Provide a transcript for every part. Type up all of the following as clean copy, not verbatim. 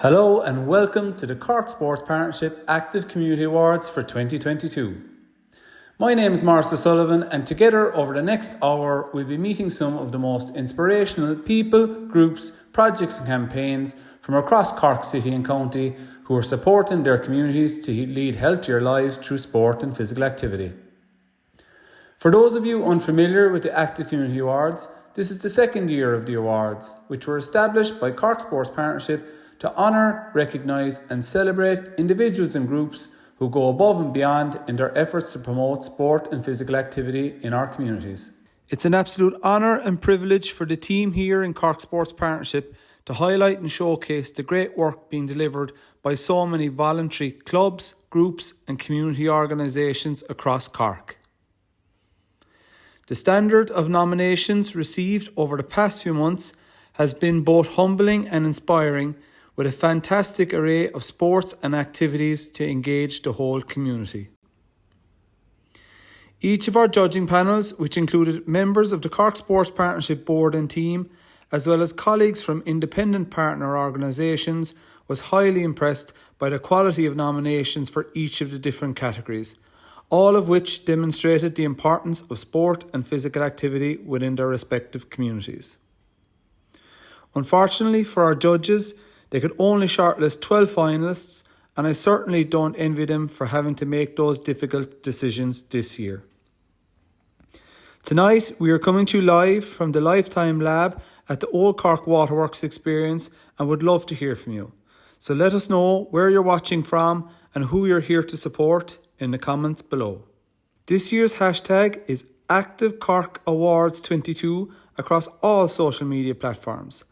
Hello and welcome to the Cork Sports Partnership Active Community Awards for 2022. My name is Maurice O'Sullivan and together over the next hour we'll be meeting some of the most inspirational people, groups, projects and campaigns from across Cork City and County who are supporting their communities to lead healthier lives through sport and physical activity. For those of you unfamiliar with the Active Community Awards, this is the second year of the awards, which were established by Cork Sports Partnership to honour, recognise and celebrate individuals and groups who go above and beyond in their efforts to promote sport and physical activity in our communities. It's an absolute honour and privilege for the team here in Cork Sports Partnership to highlight and showcase the great work being delivered by so many voluntary clubs, groups and community organisations across Cork. The standard of nominations received over the past few months has been both humbling and inspiring, with a fantastic array of sports and activities to engage the whole community. Each of our judging panels, which included members of the Cork Sports Partnership Board and team, as well as colleagues from independent partner organisations, was highly impressed by the quality of nominations for each of the different categories, all of which demonstrated the importance of sport and physical activity within their respective communities. Unfortunately for our judges, they could only shortlist 12 finalists, and I certainly don't envy them for having to make those difficult decisions this year. Tonight, we are coming to you live from the Lifetime Lab at the Old Cork Waterworks Experience and would love to hear from you. So let us know where you're watching from and who you're here to support in the comments below. This year's hashtag is ActiveCorkAwards22 across all social media platforms.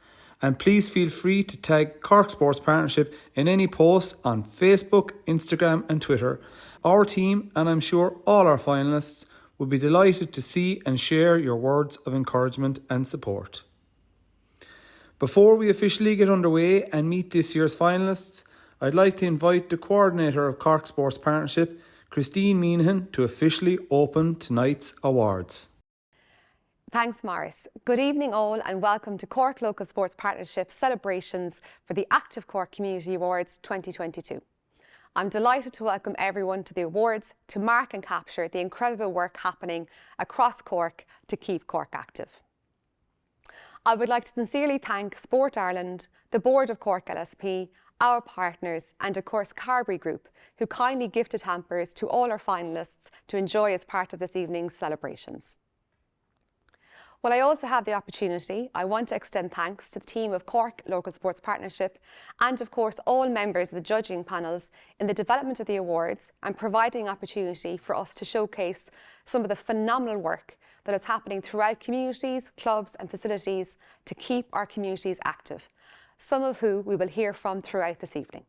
And please feel free to tag Cork Sports Partnership in any posts on Facebook, Instagram and Twitter. Our team, and I'm sure all our finalists, will be delighted to see and share your words of encouragement and support. Before we officially get underway and meet this year's finalists, I'd like to invite the coordinator of Cork Sports Partnership, Christine Meanahan, to officially open tonight's awards. Thanks, Maurice. Good evening all and welcome to Cork Local Sports Partnership celebrations for the Active Cork Community Awards 2022. I'm delighted to welcome everyone to the awards to mark and capture the incredible work happening across Cork to keep Cork active. I would like to sincerely thank Sport Ireland, the Board of Cork LSP, our partners and of course Carberry Group, who kindly gifted hampers to all our finalists to enjoy as part of this evening's celebrations. While I also have the opportunity, I want to extend thanks to the team of Cork Local Sports Partnership and of course all members of the judging panels in the development of the awards and providing opportunity for us to showcase some of the phenomenal work that is happening throughout communities, clubs and facilities to keep our communities active, some of who we will hear from throughout this evening.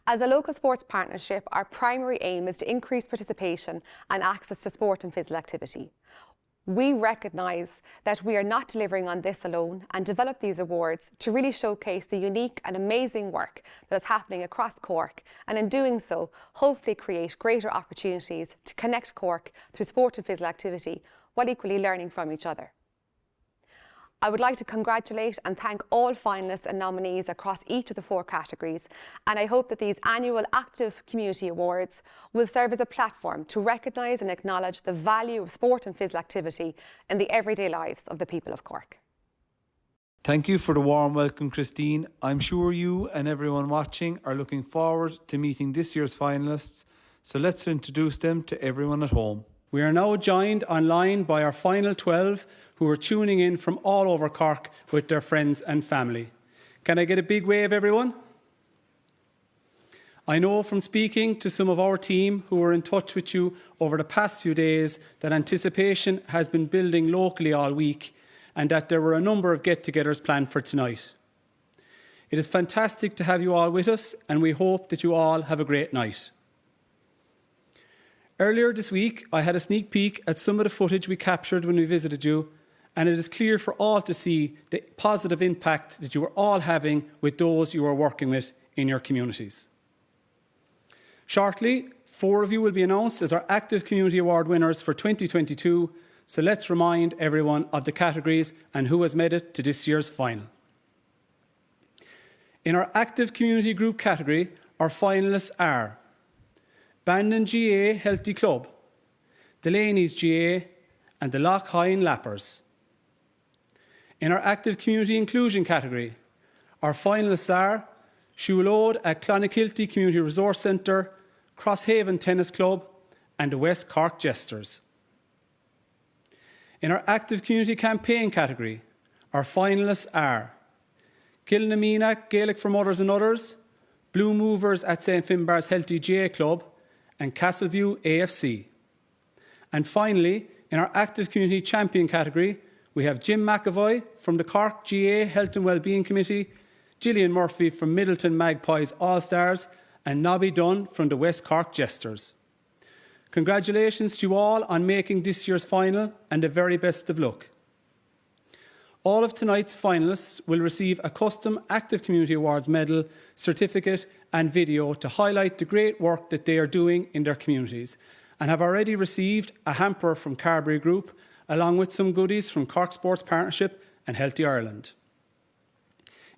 As a local sports partnership, our primary aim is to increase participation and access to sport and physical activity. We recognise that we are not delivering on this alone and develop these awards to really showcase the unique and amazing work that is happening across Cork, and in doing so, hopefully create greater opportunities to connect Cork through sport and physical activity while equally learning from each other. I would like to congratulate and thank all finalists and nominees across each of the 4 categories, and I hope that these annual Active Community Awards will serve as a platform to recognise and acknowledge the value of sport and physical activity in the everyday lives of the people of Cork. Thank you for the warm welcome, Christine. I'm sure you and everyone watching are looking forward to meeting this year's finalists, so let's introduce them to everyone at home. We are now joined online by our final 12 who are tuning in from all over Cork with their friends and family. Can I get a big wave, everyone? I know from speaking to some of our team who were in touch with you over the past few days that anticipation has been building locally all week and that there were a number of get-togethers planned for tonight. It is fantastic to have you all with us and we hope that you all have a great night. Earlier this week, I had a sneak peek at some of the footage we captured when we visited you, and it is clear for all to see the positive impact that you are all having with those you are working with in your communities. Shortly, 4 of you will be announced as our Active Community Award winners for 2022, so let's remind everyone of the categories and who has made it to this year's final. In our active community group category, our finalists are Bandon GAA Healthy Club, Delanys GAA and the Lough Hyne Lappers. In our active community inclusion category, our finalists are Siúlóuid at Clonakilty Community Resource Centre, Crosshaven Tennis Club and the West Cork Jesters. In our active community campaign category, our finalists are Keelnameela Gaelic4Mothers&Others, Blue Movers at St Finbarrs Healthy GAA Club and Castleview AFC. And finally, in our active community champion category, we have Jim McEvoy from the Cork GAA Health and Wellbeing Committee, Gillian Murphy from Middleton Magpies All-Stars and Nobby Dunne from the West Cork Jesters. Congratulations to you all on making this year's final and the very best of luck. All of tonight's finalists will receive a custom Active Community Awards medal, certificate and video to highlight the great work that they are doing in their communities and have already received a hamper from Carberry Group along with some goodies from Cork Sports Partnership and Healthy Ireland.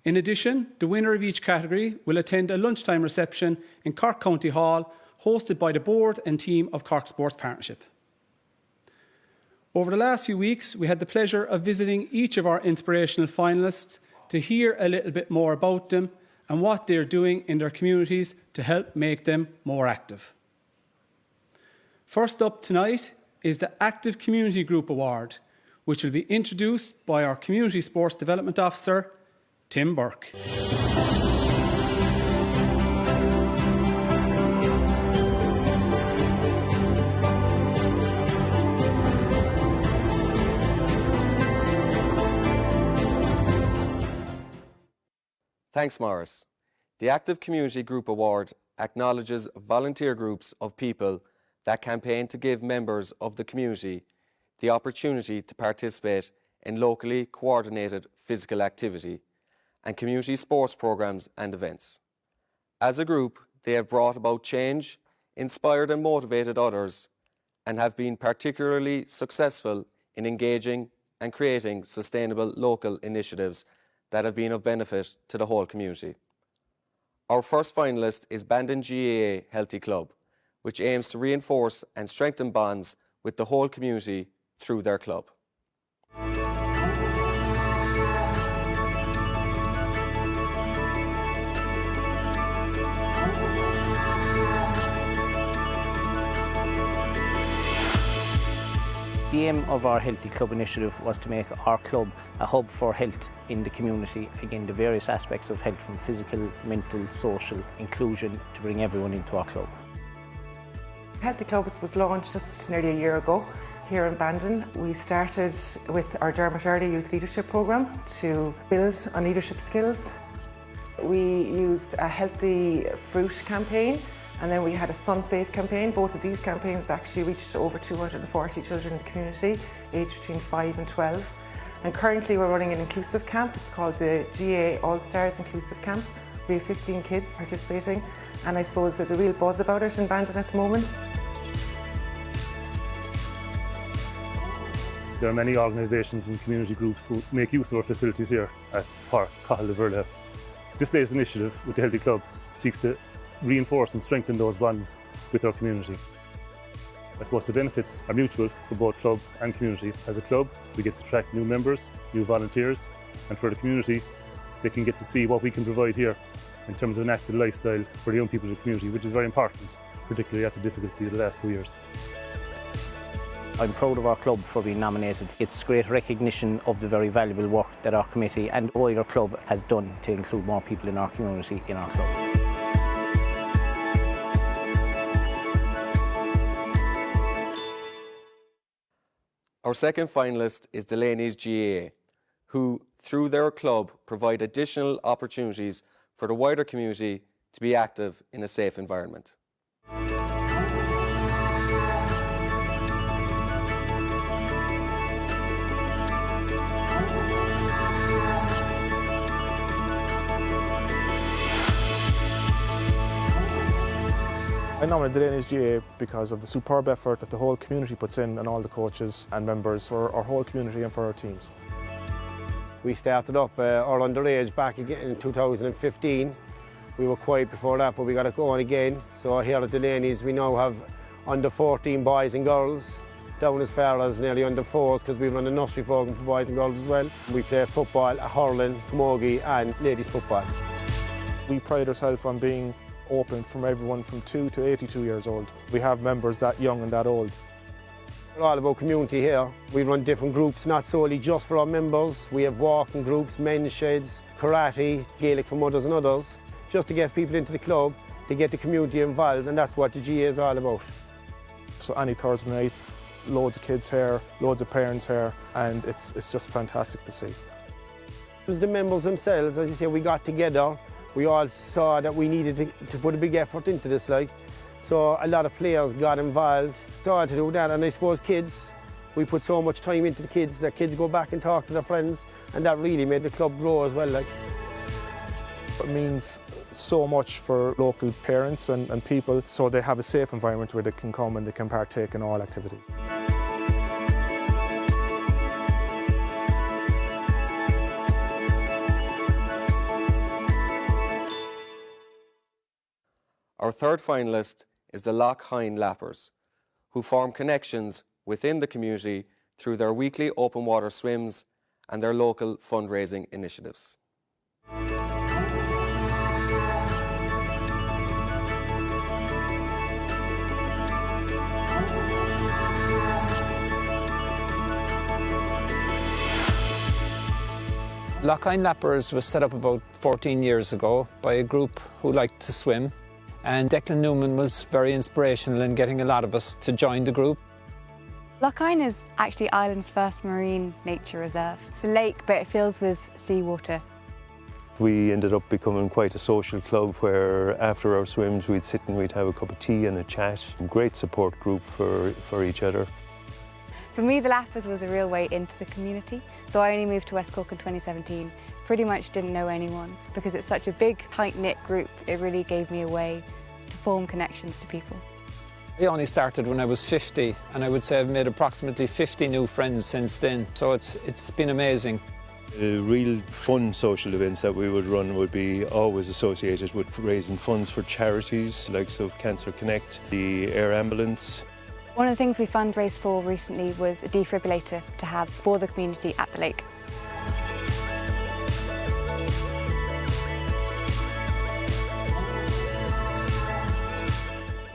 In addition, the winner of each category will attend a lunchtime reception in Cork County Hall hosted by the board and team of Cork Sports Partnership. Over the last few weeks, we had the pleasure of visiting each of our inspirational finalists to hear a little bit more about them and what they're doing in their communities to help make them more active. First up tonight is the Active Community Group Award, which will be introduced by our Community Sports Development Officer, Tim Burke. Thanks, Morris. The Active Community Group Award acknowledges volunteer groups of people that campaign to give members of the community the opportunity to participate in locally coordinated physical activity and community sports programs and events. As a group, they have brought about change, inspired and motivated others, and have been particularly successful in engaging and creating sustainable local initiatives that have been of benefit to the whole community. Our first finalist is Bandon GAA Healthy Club, which aims to reinforce and strengthen bonds with the whole community through their club. The aim of our Healthy Club initiative was to make our club a hub for health in the community, again the various aspects of health from physical, mental, social, inclusion to bring everyone into our club. Healthy Clubs was launched just nearly a year ago here in Bandon. We started with our Dermot Early Youth Leadership Programme to build on leadership skills. We used a healthy fruit campaign and then we had a Sun-Safe campaign. Both of these campaigns actually reached over 240 children in the community, aged between 5 and 12. And currently we're running an inclusive camp. It's called the GAA All-Stars Inclusive Camp. We have 15 kids participating, and I suppose there's a real buzz about it in Bandon at the moment. There are many organisations and community groups who make use of our facilities here at Park Castleview. This latest initiative with the Healthy Club seeks to reinforce and strengthen those bonds with our community. I suppose the benefits are mutual for both club and community. As a club, we get to attract new members, new volunteers, and for the community, they can get to see what we can provide here in terms of an active lifestyle for the young people in the community, which is very important, particularly after the difficulty of the last 2 years. I'm proud of our club for being nominated. It's great recognition of the very valuable work that our committee and wider club has done to include more people in our community in our club. Our second finalist is Delanys GAA, who, through their club, provide additional opportunities for the wider community to be active in a safe environment. I nominated Delanys GAA because of the superb effort that the whole community puts in and all the coaches and members for our whole community and for our teams. We started up our underage back again in 2015. We were quiet before that, but we got it going again. So here at Delanys, we now have under 14 boys and girls, down as far as nearly under 4s, because we run a nursery program for boys and girls as well. We play football, hurling, camogie and ladies football. We pride ourselves on being open from everyone from 2 to 82 years old. We have members that young and that old. We're all about community here. We run different groups, not solely just for our members. We have walking groups, men's sheds, karate, Gaelic4Mothers&Others, just to get people into the club, to get the community involved, and that's what the GAA is all about. So any Thursday night, loads of kids here, loads of parents here, and it's just fantastic to see. It was the members themselves, as you say, we got together. We all saw that we needed to put a big effort into this, like. So a lot of players got involved, started to do that, and I suppose kids, we put so much time into the kids that kids go back and talk to their friends, and that really made the club grow as well, like. It means so much for local parents and people, so they have a safe environment where they can come and they can partake in all activities. Our third finalist is the Lough Hyne Lappers, who form connections within the community through their weekly open water swims and their local fundraising initiatives. Lough Hyne Lappers was set up about 14 years ago by a group who liked to swim, and Declan Newman was very inspirational in getting a lot of us to join the group. Lough Hyne is actually Ireland's first marine nature reserve. It's a lake, but it fills with seawater. We ended up becoming quite a social club where after our swims we'd sit and we'd have a cup of tea and a chat. Great support group for each other. For me, the Lappers was a real way into the community. So I only moved to West Cork in 2017. Pretty much didn't know anyone. Because it's such a big, tight-knit group, it really gave me a way to form connections to people. I only started when I was 50, and I would say I've made approximately 50 new friends since then. So it's been amazing. Real fun social events that we would run would be always associated with raising funds for charities, like Cancer Connect, the air ambulance. One of the things we fundraised for recently was a defibrillator to have for the community at the lake.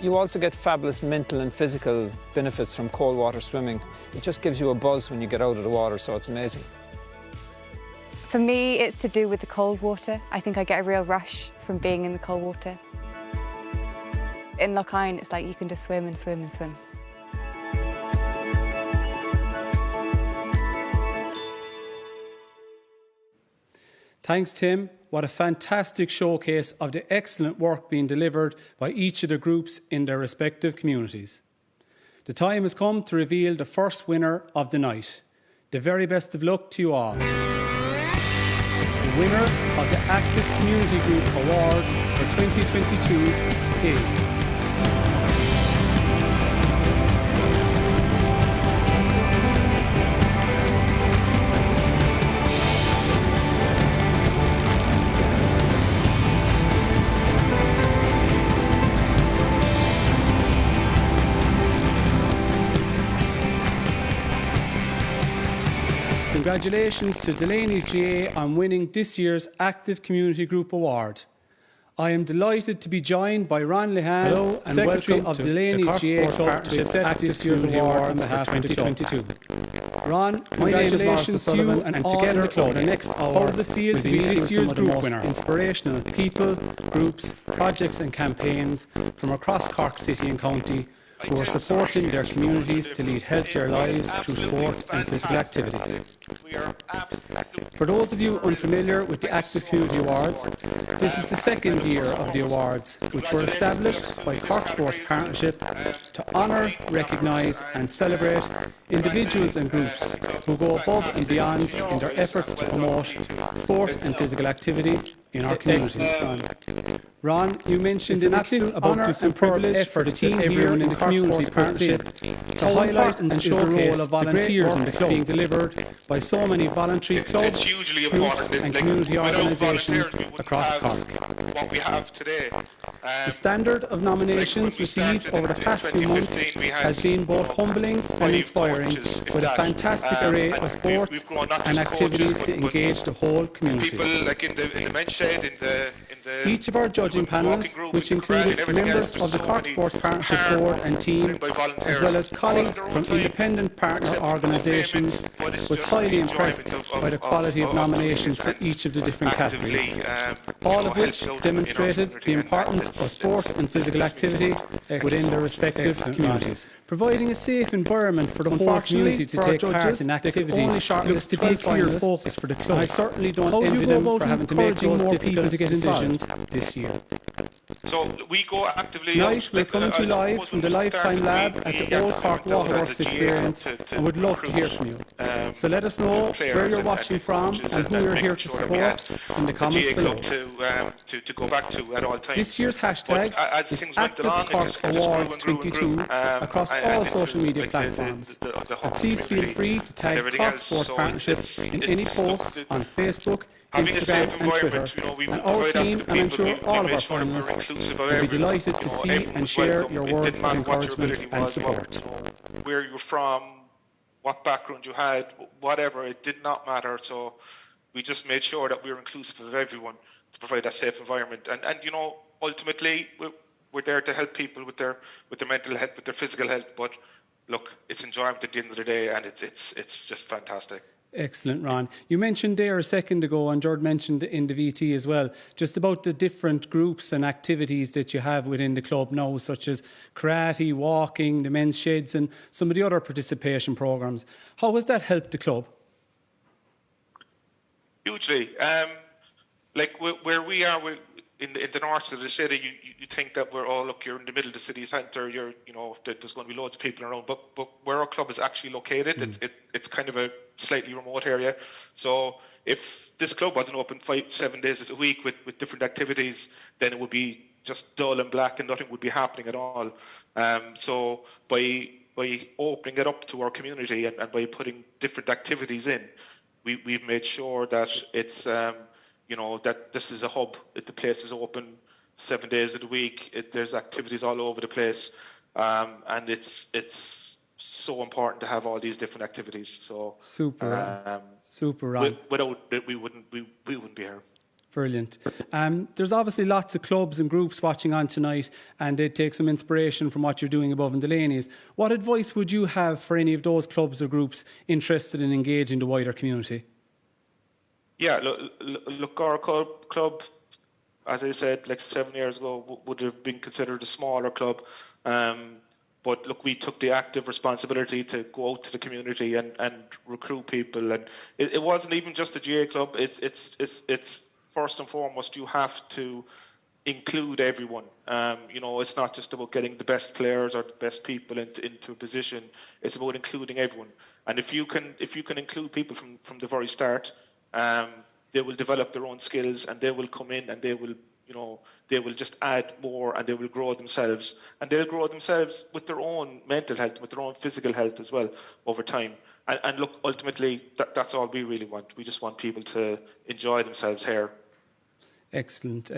You also get fabulous mental and physical benefits from cold water swimming. It just gives you a buzz when you get out of the water, so it's amazing. For me, it's to do with the cold water. I think I get a real rush from being in the cold water. In Lough Hyne, it's like you can just swim and swim and swim. Thanks, Tim. What a fantastic showcase of the excellent work being delivered by each of the groups in their respective communities. The time has come to reveal the first winner of the night. The very best of luck to you all. The winner of the Active Community Group Award for 2022 is... Congratulations to Delanys GAA on winning this year's Active Community Group Award. I am delighted to be joined by Ron Lehan, Secretary of Delanys GAA Club, to accept this year's award on behalf of 2022. Ron, congratulations to you and together the club. The next hour, how does it feel to be this year's group winner? Inspirational people, groups, projects and campaigns from across Cork City and County who are supporting their communities to lead healthier lives through sport and physical activity. For those of you unfamiliar with the Active Community Awards, this is the second year of the awards, which were established by Cork Sports Partnership to honour, recognise and celebrate individuals and groups who go above and beyond in their efforts to promote sport and physical activity in our communities. Ron, you mentioned an absolute honour and privilege for the team here in the community partnership to highlight and show the role of volunteers in the club being delivered by so many voluntary clubs, groups and community organisations across Cork. What we have today. The standard of nominations received over the past few months has been both humbling and inspiring, with a fantastic array of sports and activities to engage the whole community. People like in the men's shed, in the each of our judging panels, which included members of the Cork Sports Partnership Board and team, as well as colleagues from independent partner organisations, was highly impressed by the quality of nominations for each of the different categories, all of which demonstrated the importance of sport and physical activity within their respective communities. Providing a safe environment for the whole community to take part in activity looks to be a clear focus for the club. I certainly don't envy them for having to make those more people to get decisions this year. So we go actively. Tonight we're coming to you live from the Lifetime Lab at the Old Cork Waterworks Experience and would love to hear from you. So let us know where you're watching from and who you're here to support in the comments below. To go back to at all times. This year's hashtag is Active Cork Awards 22 across all social media platforms. Please feel free to tag Cork Sports Partnership in any posts on Facebook, Instagram and Twitter, and our team, and I'm sure all of our finalists, will be delighted to see and share your words of encouragement and support. Where you're from, what background you had, whatever, it did not matter. So we just made sure that we were inclusive of everyone to provide that safe environment. And you know, ultimately, we're there to help people with their mental health, with their physical health. But look, it's enjoyment at the end of the day, and it's just fantastic. Excellent, Ron. You mentioned there a second ago, and George mentioned in the VT as well, just about the different groups and activities that you have within the club now, such as karate, walking, the men's sheds, and some of the other participation programmes. How has that helped the club? Hugely. Like where we are in the north of the city, you think that we're all, look, you're in the middle of the city centre, there's going to be loads of people around, but where our club is actually located, it's kind of a slightly remote area. So if this club wasn't open 5-7 days of the week with different activities, then it would be just dull and black and nothing would be happening at all. So by opening it up to our community and by putting different activities in, we've made sure that it's that this is a hub. The place is open 7 days of the week. There's activities all over the place, and it's so important to have all these different activities. So super, Ron. Without it, we wouldn't be here. Brilliant. There's obviously lots of clubs and groups watching on tonight, and they take some inspiration from what you're doing above in Delanys. What advice would you have for any of those clubs or groups interested in engaging the wider community? Yeah, look, our club, as I said, like 7 years ago, would have been considered a smaller club. But look, we took the active responsibility to go out to the community and recruit people. And it wasn't even just a GA club. It's first and foremost, you have to include everyone. It's not just about getting the best players or the best people into a position. It's about including everyone. And if you can include people from the very start, they will develop their own skills and they will come in and they will just add more and they will grow themselves, and they'll grow themselves with their own mental health, with their own physical health as well over time. And look, ultimately, that's all we really want. We just want people to enjoy themselves here. Excellent.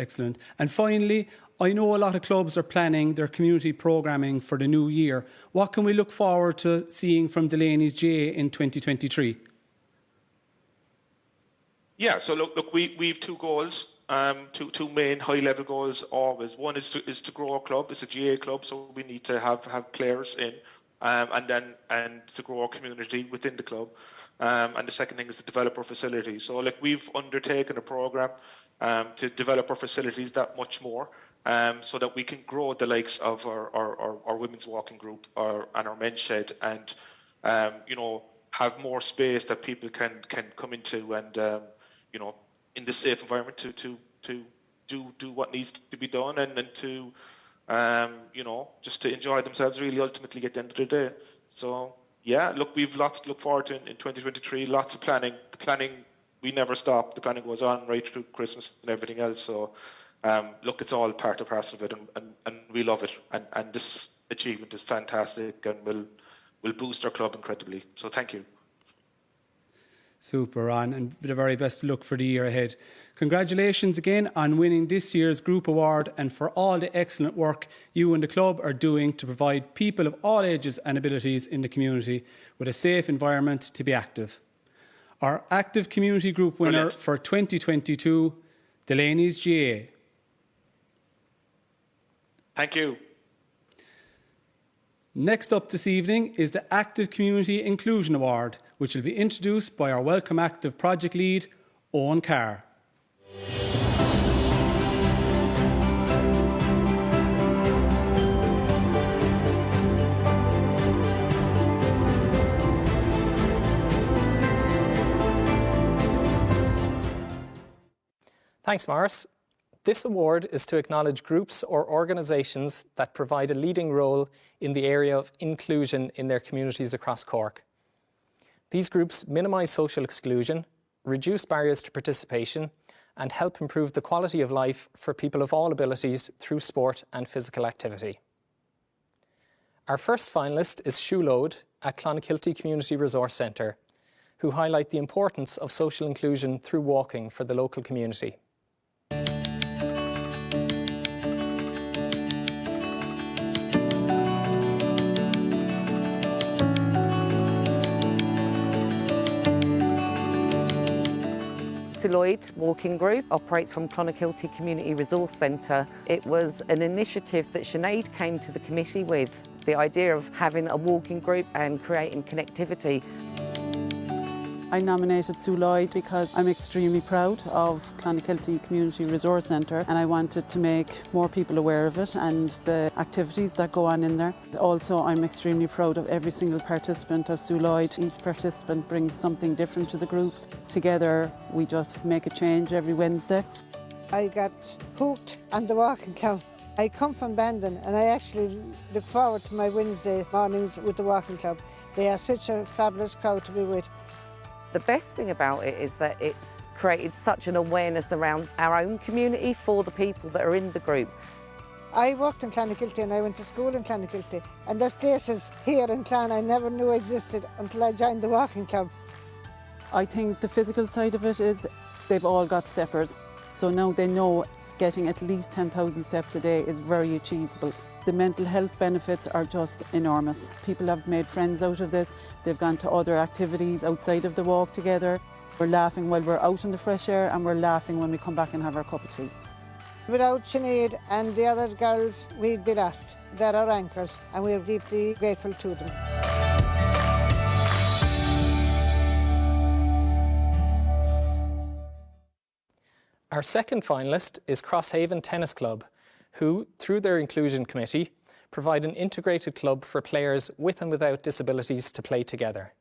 And finally, I know a lot of clubs are planning their community programming for the new year. What can we look forward to seeing from Delanys GAA in 2023? Yeah, so look, we've two goals, two main high-level goals always. One is to grow our club. It's a GA club, so we need to have players in, and to grow our community within the club. And the second thing is to develop our facilities. So like we've undertaken a program to develop our facilities that much more, so that we can grow the likes of our women's walking group and our men's shed, and have more space that people can come into and in the safe environment to do what needs to be done and to just to enjoy themselves really ultimately at the end of the day. So yeah, look, we've lots to look forward to in 2023, lots of planning. The planning we never stop. The planning goes on right through Christmas and everything else. So, look, it's all part and parcel of it, and we love it. And this achievement is fantastic and will boost our club incredibly. So thank you. Super, Ron, and the very best of luck for the year ahead. Congratulations again on winning this year's group award and for all the excellent work you and the club are doing to provide people of all ages and abilities in the community with a safe environment to be active. Our Active Community Group winner for 2022, Delanys GAA. Thank you. Next up this evening is the Active Community Inclusion Award, which will be introduced by our Welcome Active project lead, Owen Carr. Thanks, Morris. This award is to acknowledge groups or organisations that provide a leading role in the area of inclusion in their communities across Cork. These groups minimise social exclusion, reduce barriers to participation, and help improve the quality of life for people of all abilities through sport and physical activity. Our first finalist is Siúlóuid at Clonakilty Community Resource Centre, who highlight the importance of social inclusion through walking for the local community. Siúlóuid walking group operates from Clonakilty Community Resource Centre. It was an initiative that Sinead came to the committee with, the idea of having a walking group and creating connectivity. I nominated Siúlóuid because I'm extremely proud of Clonakilty Community Resource Centre, and I wanted to make more people aware of it and the activities that go on in there. Also, I'm extremely proud of every single participant of Siúlóuid. Each participant brings something different to the group. Together, we just make a change every Wednesday. I got hooked on the walking club. I come from Bandon, and I actually look forward to my Wednesday mornings with the walking club. They are such a fabulous crowd to be with. The best thing about it is that it's created such an awareness around our own community for the people that are in the group. I worked in Clonakilty and I went to school in Clonakilty, and there's places here in Clon I never knew existed until I joined the walking club. I think the physical side of it is they've all got steppers, so now they know getting at least 10,000 steps a day is very achievable. The mental health benefits are just enormous. People have made friends out of this. They've gone to other activities outside of the walk together. We're laughing while we're out in the fresh air, and we're laughing when we come back and have our cup of tea. Without Sinead and the other girls, we'd be lost. They're our anchors, and we're deeply grateful to them. Our second finalist is Crosshaven Tennis Club, who, through their inclusion committee, provide an integrated club for players with and without disabilities to play together.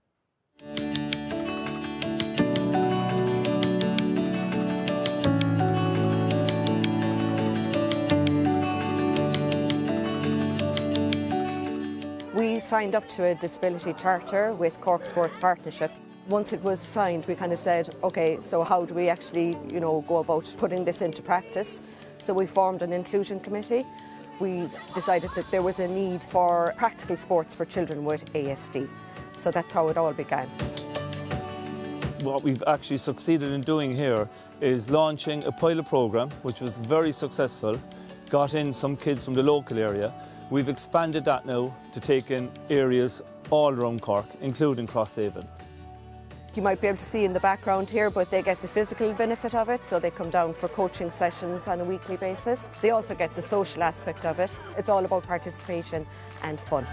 We signed up to a disability charter with Cork Sports Partnership. Once it was signed, we kind of said, okay, so how do we actually, go about putting this into practice? So we formed an inclusion committee. We decided that there was a need for practical sports for children with ASD. So that's how it all began. What we've actually succeeded in doing here is launching a pilot programme, which was very successful, got in some kids from the local area. We've expanded that now to take in areas all around Cork, including Crosshaven. You might be able to see in the background here, but they get the physical benefit of it, so they come down for coaching sessions on a weekly basis. They also get the social aspect of it. It's all about participation and fun.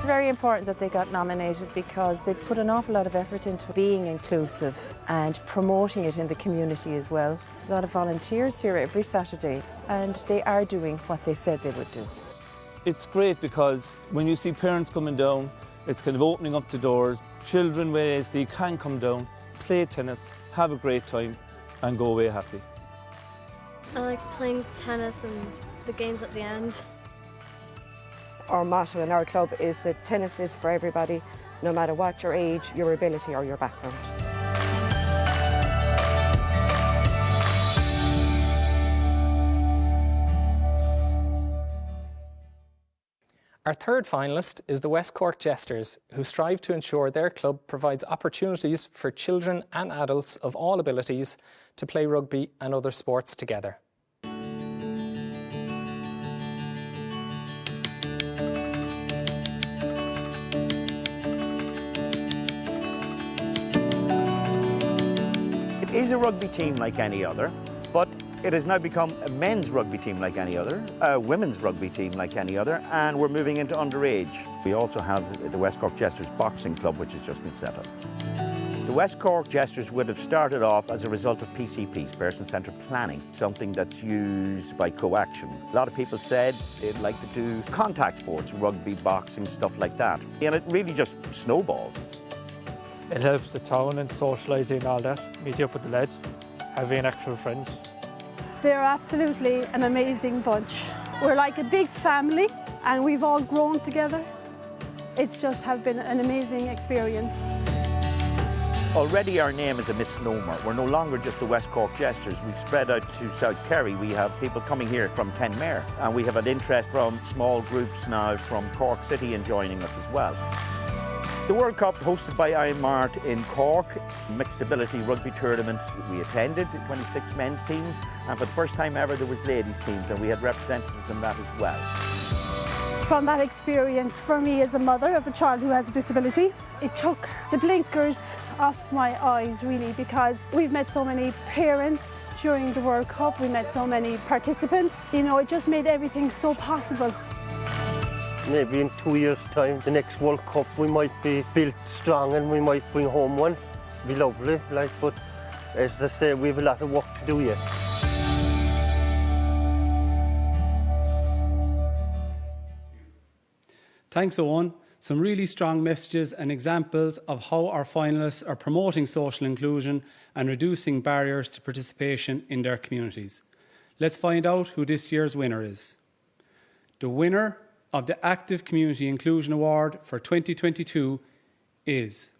Very important that they got nominated because they put an awful lot of effort into being inclusive and promoting it in the community as well. A lot of volunteers here every Saturday, and they are doing what they said they would do. It's great because when you see parents coming down, it's kind of opening up the doors. Children with ASD can come down, play tennis, have a great time and go away happy. I like playing tennis and the games at the end. Our motto in our club is that tennis is for everybody, no matter what your age, your ability or your background. Our third finalist is the West Cork Jesters, who strive to ensure their club provides opportunities for children and adults of all abilities to play rugby and other sports together. It is a rugby team like any other, but it has now become a men's rugby team like any other, a women's rugby team like any other, and we're moving into underage. We also have the West Cork Jesters Boxing Club, which has just been set up. The West Cork Jesters would have started off as a result of PCPs, person-centred planning, something that's used by co-action. A lot of people said they'd like to do contact sports, rugby, boxing, stuff like that. And it really just snowballed. It helps the town and socialising and all that, meet you up with the lads, having actual friends. They're absolutely an amazing bunch. We're like a big family and we've all grown together. It's just have been an amazing experience. Already our name is a misnomer. We're no longer just the West Cork Jesters. We've spread out to South Kerry. We have people coming here from Kenmare, and we have an interest from small groups now from Cork City and joining us as well. The World Cup hosted by IMART in Cork, mixed ability rugby tournament. We attended 26 men's teams, and for the first time ever there was ladies teams, and we had representatives in that as well. From that experience, for me as a mother of a child who has a disability, it took the blinkers off my eyes really, because we've met so many parents during the World Cup, we met so many participants. You know, it just made everything so possible. Maybe in 2 years' time, the next World Cup, we might be built strong and we might bring home one. It'd be lovely, like, but as I say, we have a lot of work to do yet. Thanks, Owen. Some really strong messages and examples of how our finalists are promoting social inclusion and reducing barriers to participation in their communities. Let's find out who this year's winner is. The winner of the Active Community Inclusion Award for 2022 is...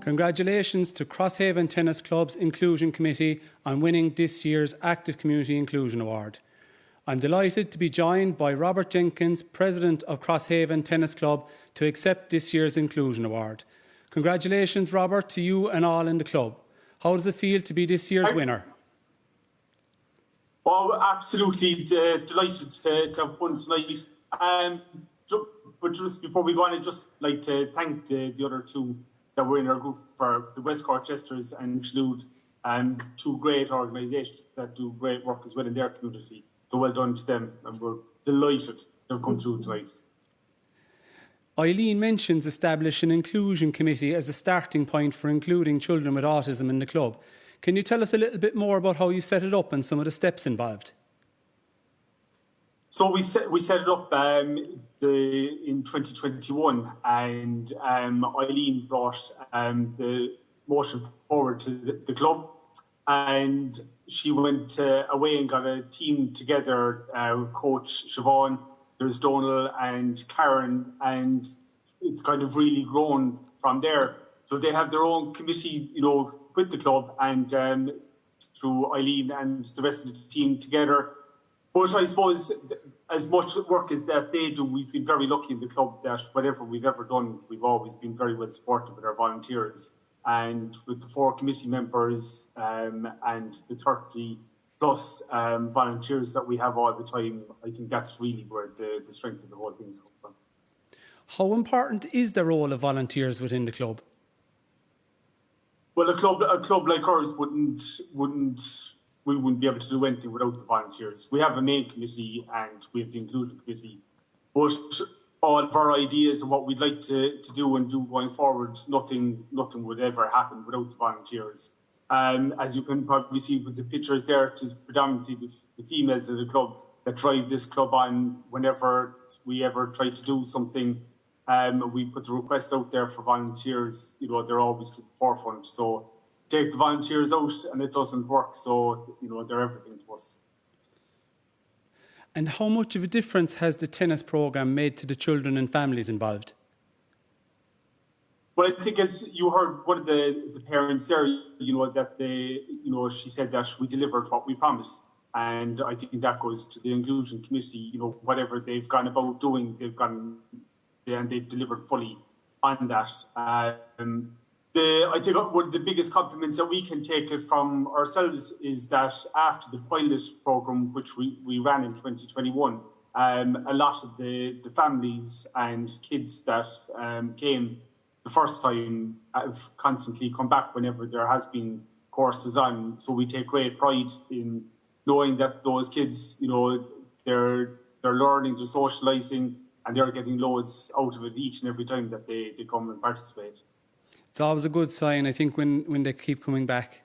Congratulations to Crosshaven Tennis Club's Inclusion Committee on winning this year's Active Community Inclusion Award. I'm delighted to be joined by Robert Jenkins, President of Crosshaven Tennis Club, to accept this year's Inclusion Award. Congratulations, Robert, to you and all in the club. How does it feel to be this year's winner? Oh, absolutely delighted to have won tonight. But just before we go on, I'd just like to thank the other two that were in our group for the West Cork Jesters and Siúlóuid, two great organisations that do great work as well in their community. So well done to them, and we're delighted to have come through tonight. Eileen mentions establishing an inclusion committee as a starting point for including children with autism in the club. Can you tell us a little bit more about how you set it up and some of the steps involved? So we set it up in 2021, and Eileen brought the motion forward to the club, and she went away and got a team together, Coach Siobhan, there's Donal and Karen, and it's kind of really grown from there. So they have their own committee, you know, with the club, and through Eileen and the rest of the team together. But I suppose as much work as that they do, we've been very lucky in the club that whatever we've ever done, we've always been very well supported with our volunteers. And with the 4 committee members and the 30 plus volunteers that we have all the time, I think that's really where the strength of the whole thing is coming from. How important is the role of volunteers within the club? Well, a club like ours we wouldn't be able to do anything without the volunteers. We have a main committee and we have the inclusion committee, but all of our ideas and what we'd like to do and do going forward, nothing would ever happen without the volunteers. As you can probably see with the pictures there, it is predominantly the females of the club that drive this club on. Whenever we ever try to do something, we put the request out there for volunteers, you know, they're always to the forefront. So take the volunteers out and it doesn't work, so you know they're everything to us. And how much of a difference has the tennis programme made to the children and families involved? Well, I think as you heard one of the parents there, that she said that we delivered what we promised. And I think that goes to the inclusion committee, whatever they've gone about doing, they've delivered fully on that. I think one of the biggest compliments that we can take it from ourselves is that after the pilot programme, which we ran in 2021, a lot of the families and kids that came the first time have constantly come back whenever there has been courses on. So we take great pride in knowing that those kids, they're learning, they're socialising, and they're getting loads out of it each and every time that they come and participate. It's always a good sign, I think, when they keep coming back.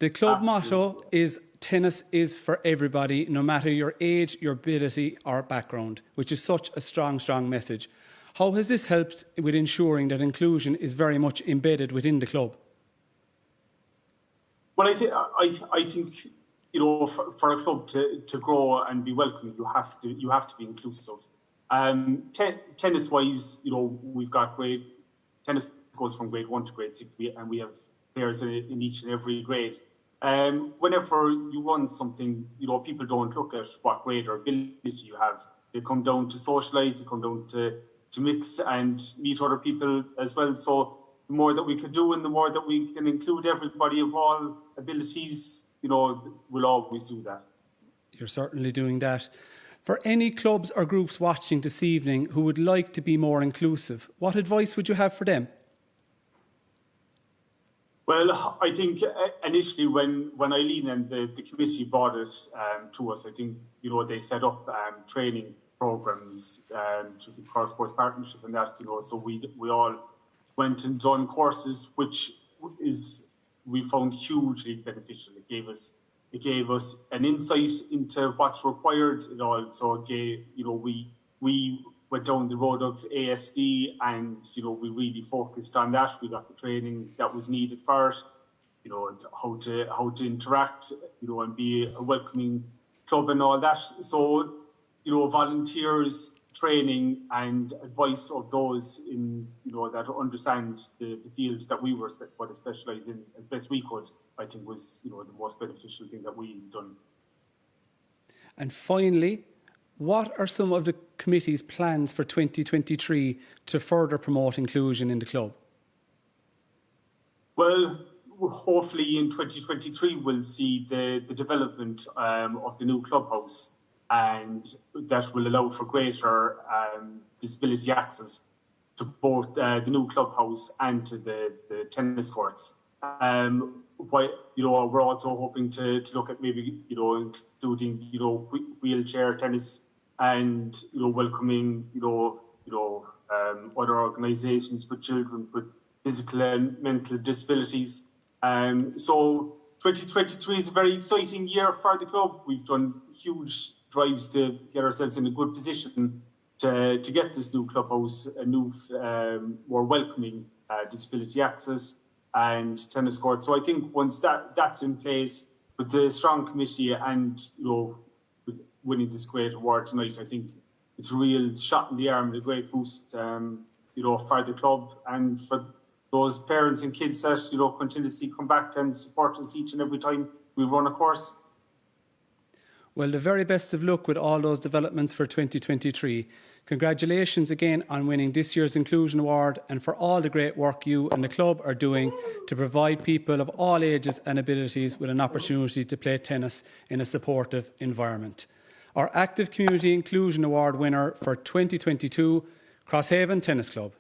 The club motto is tennis is for everybody, no matter your age, your ability or background, which is such a strong, strong message. How has this helped with ensuring that inclusion is very much embedded within the club? Well, I think for a club to grow and be welcoming, you have to be inclusive. Tennis-wise, we've got great tennis goes from grade 1 to grade 6, and we have players in each and every grade. Whenever you run something, people don't look at what grade or ability you have. They come down to socialise, they come down to mix and meet other people as well. So the more that we can do and the more that we can include everybody of all abilities, we'll always do that. You're certainly doing that. For any clubs or groups watching this evening who would like to be more inclusive, what advice would you have for them? Well, I think initially when Eileen and the committee brought it to us, I think, they set up training programs to the Cork Sports Partnership and that, so we all went and done courses, which we found hugely beneficial. It gave us an insight into what's required. It also gave, we went down the road of ASD and, we really focused on that. We got the training that was needed for it, how to interact, and be a welcoming club and all that. So, volunteers, training and advice of those in, that understand the field that we were to specialise in as best we could, I think was, the most beneficial thing that we've done. And finally, what are some of the committee's plans for 2023 to further promote inclusion in the club? Well, hopefully in 2023 we'll see the development of the new clubhouse, and that will allow for greater disability access to both the new clubhouse and to the tennis courts. We're also hoping to look at maybe, including, wheelchair tennis and, welcoming, other organisations for children with physical and mental disabilities. So 2023 is a very exciting year for the club. We've done huge drives to get ourselves in a good position to get this new clubhouse, a new, more welcoming disability access and tennis court. So I think once that's in place with the strong committee and, winning this great award tonight, I think it's a real shot in the arm and a great boost, for the club and for those parents and kids that, continuously come back and support us each and every time we run a course. Well, the very best of luck with all those developments for 2023. Congratulations again on winning this year's Inclusion Award and for all the great work you and the club are doing to provide people of all ages and abilities with an opportunity to play tennis in a supportive environment. Our Active Community Inclusion Award winner for 2022, Crosshaven Tennis Club.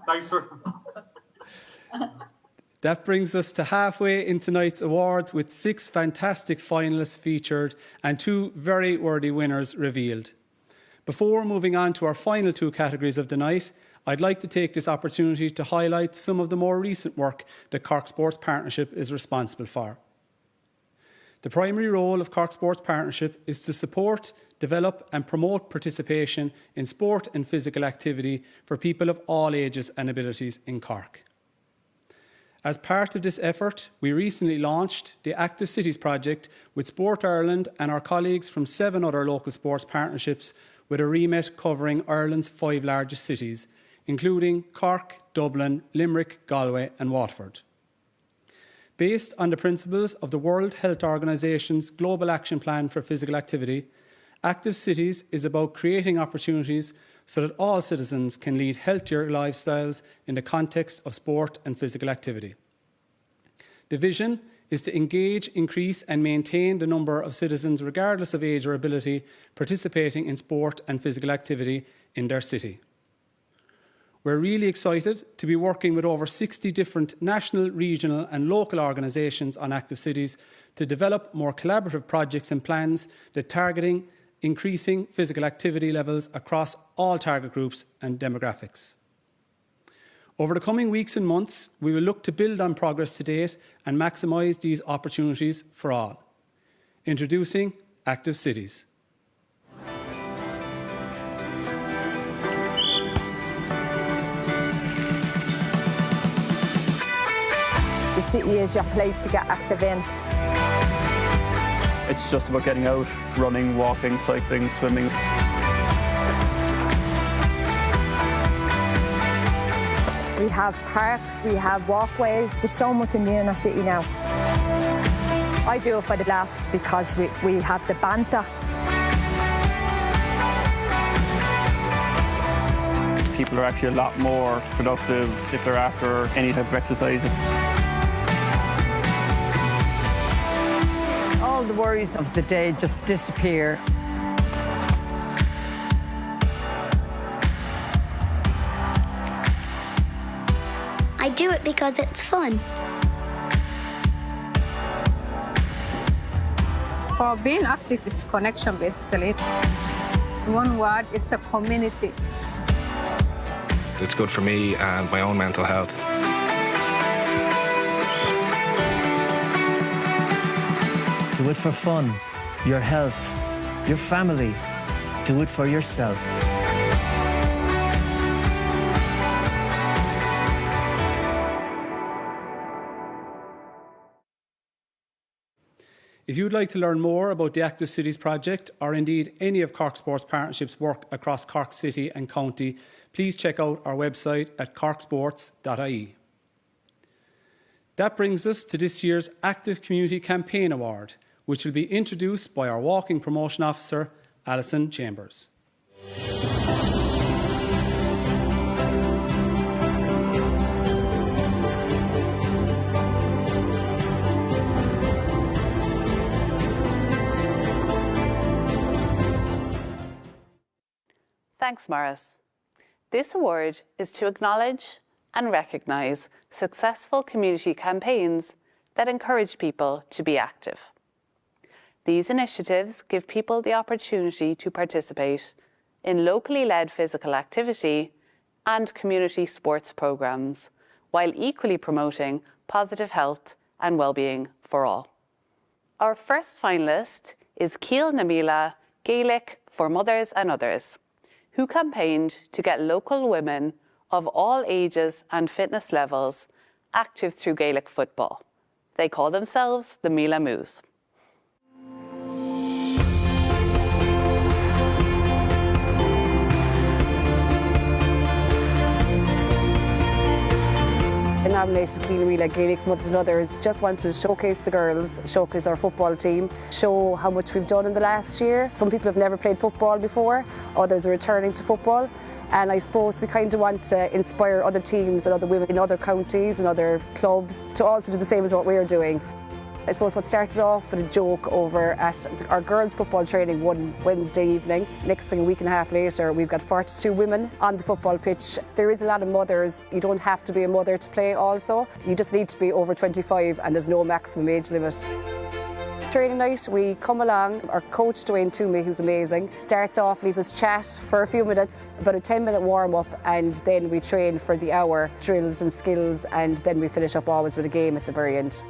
Thanks for... That brings us to halfway in tonight's awards with 6 fantastic finalists featured and 2 very worthy winners revealed. Before moving on to our final 2 categories of the night, I'd like to take this opportunity to highlight some of the more recent work that Cork Sports Partnership is responsible for. The primary role of Cork Sports Partnership is to support, develop and promote participation in sport and physical activity for people of all ages and abilities in Cork. As part of this effort, we recently launched the Active Cities project with Sport Ireland and our colleagues from 7 other local sports partnerships with a remit covering Ireland's 5 largest cities, including Cork, Dublin, Limerick, Galway and Waterford. Based on the principles of the World Health Organization's Global Action Plan for Physical Activity, Active Cities is about creating opportunities so that all citizens can lead healthier lifestyles in the context of sport and physical activity. The vision is to engage, increase and maintain the number of citizens, regardless of age or ability, participating in sport and physical activity in their city. We're really excited to be working with over 60 different national, regional and local organisations on Active Cities to develop more collaborative projects and plans that targeting increasing physical activity levels across all target groups and demographics. Over the coming weeks and months, we will look to build on progress to date and maximise these opportunities for all. Introducing Active Cities. The city is your place to get active in. It's just about getting out, running, walking, cycling, swimming. We have parks, we have walkways. There's so much in the inner city now. I do it for the laughs because we have the banter. People are actually a lot more productive if they're after any type of exercise. All the worries of the day just disappear. I do it because it's fun. For being active, it's connection basically. In one word, it's a community. It's good for me and my own mental health. Do it for fun, your health, your family. Do it for yourself. If you'd like to learn more about the Active Cities project, or indeed any of Cork Sports Partnership's work across Cork City and County, please check out our website at corksports.ie. That brings us to this year's Active Community Campaign Award, which will be introduced by our Walking Promotion Officer, Alison Chambers. Thanks, Morris. This award is to acknowledge and recognise successful community campaigns that encourage people to be active. These initiatives give people the opportunity to participate in locally led physical activity and community sports programmes, while equally promoting positive health and well-being for all. Our first finalist is Keelnameela Gaelic4Mothers&Others, who campaigned to get local women of all ages and fitness levels active through Gaelic football. They call themselves the Mila Moos. I nominated Keelnameela Gaelic4Mothers&Others. Just wanted to showcase the girls, showcase our football team, show how much we've done in the last year. Some people have never played football before, others are returning to football. And I suppose we kind of want to inspire other teams and other women in other counties and other clubs to also do the same as what we're doing. I suppose what started off with a joke over at our girls' football training one Wednesday evening. Next thing, a week and a half later, we've got 42 women on the football pitch. There is a lot of mothers. You don't have to be a mother to play also. You just need to be over 25 and there's no maximum age limit. Training night, we come along. Our coach, Dwayne Toomey, who's amazing, starts off, leaves us chat for a few minutes, about a 10-minute warm-up, and then we train for the hour, drills and skills, and then we finish up always with a game at the very end.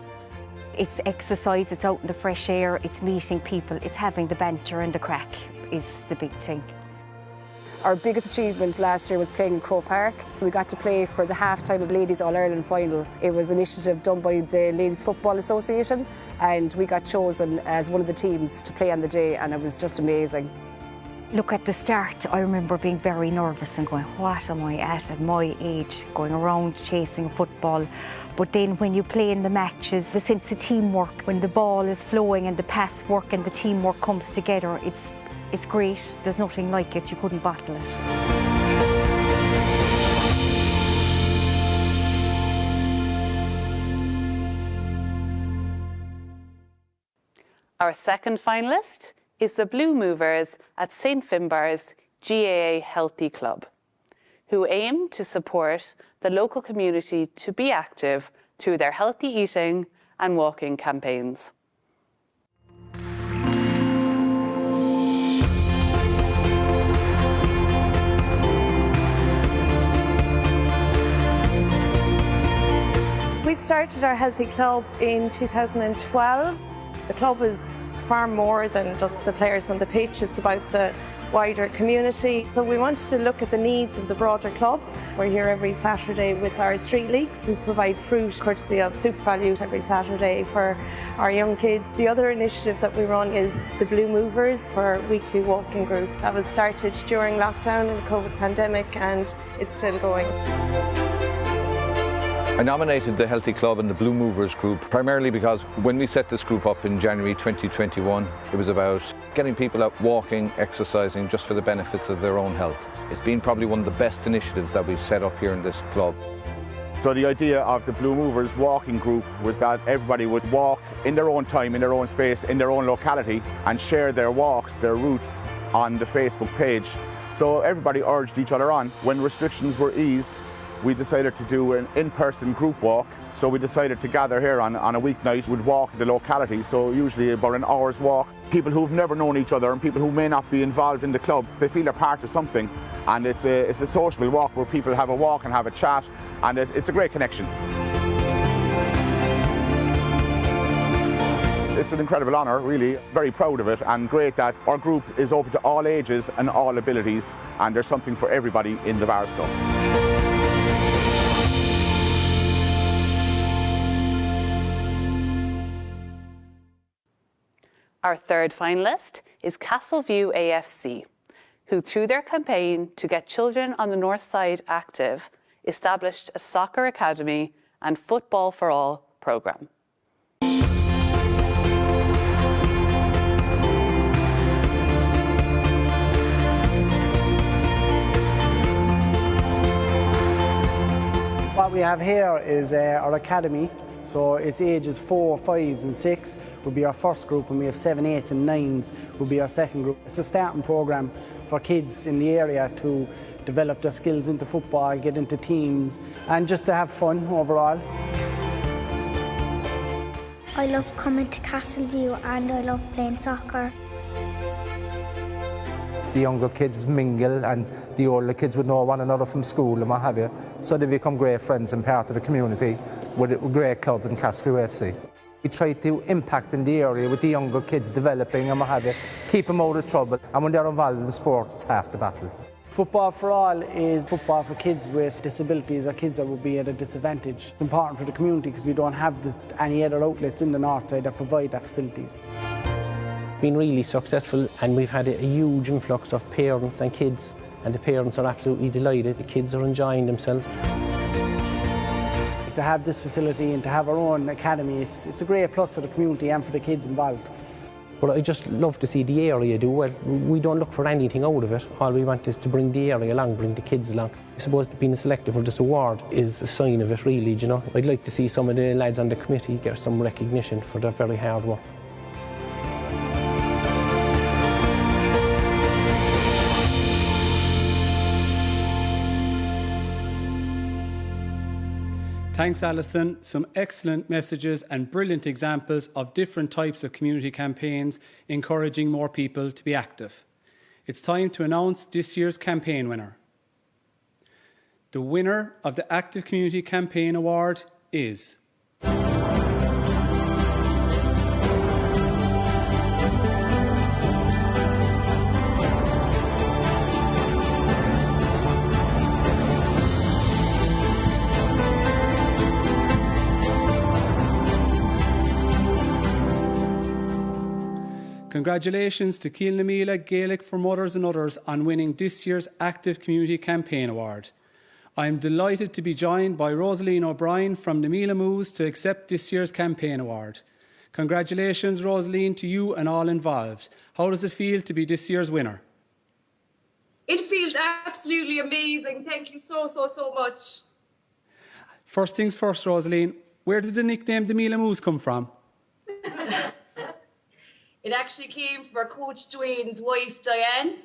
It's exercise, it's out in the fresh air, it's meeting people, it's having the banter and the crack is the big thing. Our biggest achievement last year was playing in Crow Park. We got to play for the half-time of Ladies All-Ireland final. It was an initiative done by the Ladies Football Association, and we got chosen as one of the teams to play on the day, and it was just amazing. Look, at the start, I remember being very nervous and going, what am I at my age, going around chasing football. But then when you play in the matches, the sense of teamwork, when the ball is flowing and the pass work and the teamwork comes together, it's great. There's nothing like it. You couldn't bottle it. Our second finalist is the Blue Movers at St Finbarrs GAA Healthy Club, who aim to support the local community to be active through their healthy eating and walking campaigns. We started our Healthy Club in 2012. The club is far more than just the players on the pitch. It's about the wider community. So we wanted to look at the needs of the broader club. We're here every Saturday with our street leagues. We provide fruit courtesy of Super Value every Saturday for our young kids. The other initiative that we run is the Blue Movers, for our weekly walking group. That was started during lockdown and the COVID pandemic, and it's still going. I nominated the Healthy Club and the Blue Movers group primarily because when we set this group up in January 2021, it was about getting people out walking, exercising, just for the benefits of their own health. It's been probably one of the best initiatives that we've set up here in this club. So the idea of the Blue Movers walking group was that everybody would walk in their own time, in their own space, in their own locality, and share their walks, their routes on the Facebook page. So everybody urged each other on. When restrictions were eased, we decided to do an in-person group walk. So we decided to gather here on a weeknight. We'd walk the locality, so usually about an hour's walk. People who've never known each other and people who may not be involved in the club, they feel they're part of something. And it's a sociable walk where people have a walk and have a chat, and it's a great connection. It's an incredible honour, really, very proud of it, and great that our group is open to all ages and all abilities, and there's something for everybody in the Bars Club. Our third finalist is Castleview AFC, who through their campaign to get children on the North Side active, established a soccer academy and Football for All programme. What we have here is our academy. So it's ages 4, 5s and 6 will be our first group, and we have 7, 8s and 9s will be our second group. It's a starting programme for kids in the area to develop their skills into football, get into teams, and just to have fun overall. I love coming to Castleview and I love playing soccer. The younger kids mingle and the older kids would know one another from school and what have you. So they become great friends and part of the community with a great club in Castleview AFC. We try to impact in the area with the younger kids developing and what have you, keep them out of trouble, and when they're involved in sport, it's half the battle. Football for All is football for kids with disabilities or kids that would be at a disadvantage. It's important for the community because we don't have any other outlets in the north side that provide that facilities. Been really successful, and we've had a huge influx of parents and kids, and the parents are absolutely delighted. The kids are enjoying themselves. To have this facility and to have our own academy, it's a great plus for the community and for the kids involved. But I just love to see the area do well. We don't look for anything out of it. All we want is to bring the area along, bring the kids along. I suppose being selected for this award is a sign of it, really, you know. I'd like to see some of the lads on the committee get some recognition for their very hard work. Thanks, Alison. Some excellent messages and brilliant examples of different types of community campaigns encouraging more people to be active. It's time to announce this year's campaign winner. The winner of the Active Community Campaign Award is Congratulations to Keelnameela Gaelic4Mothers&Others on winning this year's Active Community Campaign Award. I am delighted to be joined by Rosaleen O'Brien from Nameela Moos to accept this year's campaign award. Congratulations, Rosaleen, to you and all involved. How does it feel to be this year's winner? It feels absolutely amazing. Thank you so much. First things first, Rosaleen, where did the nickname Nameela Moos come from? It actually came from our coach Dwayne's wife, Diane.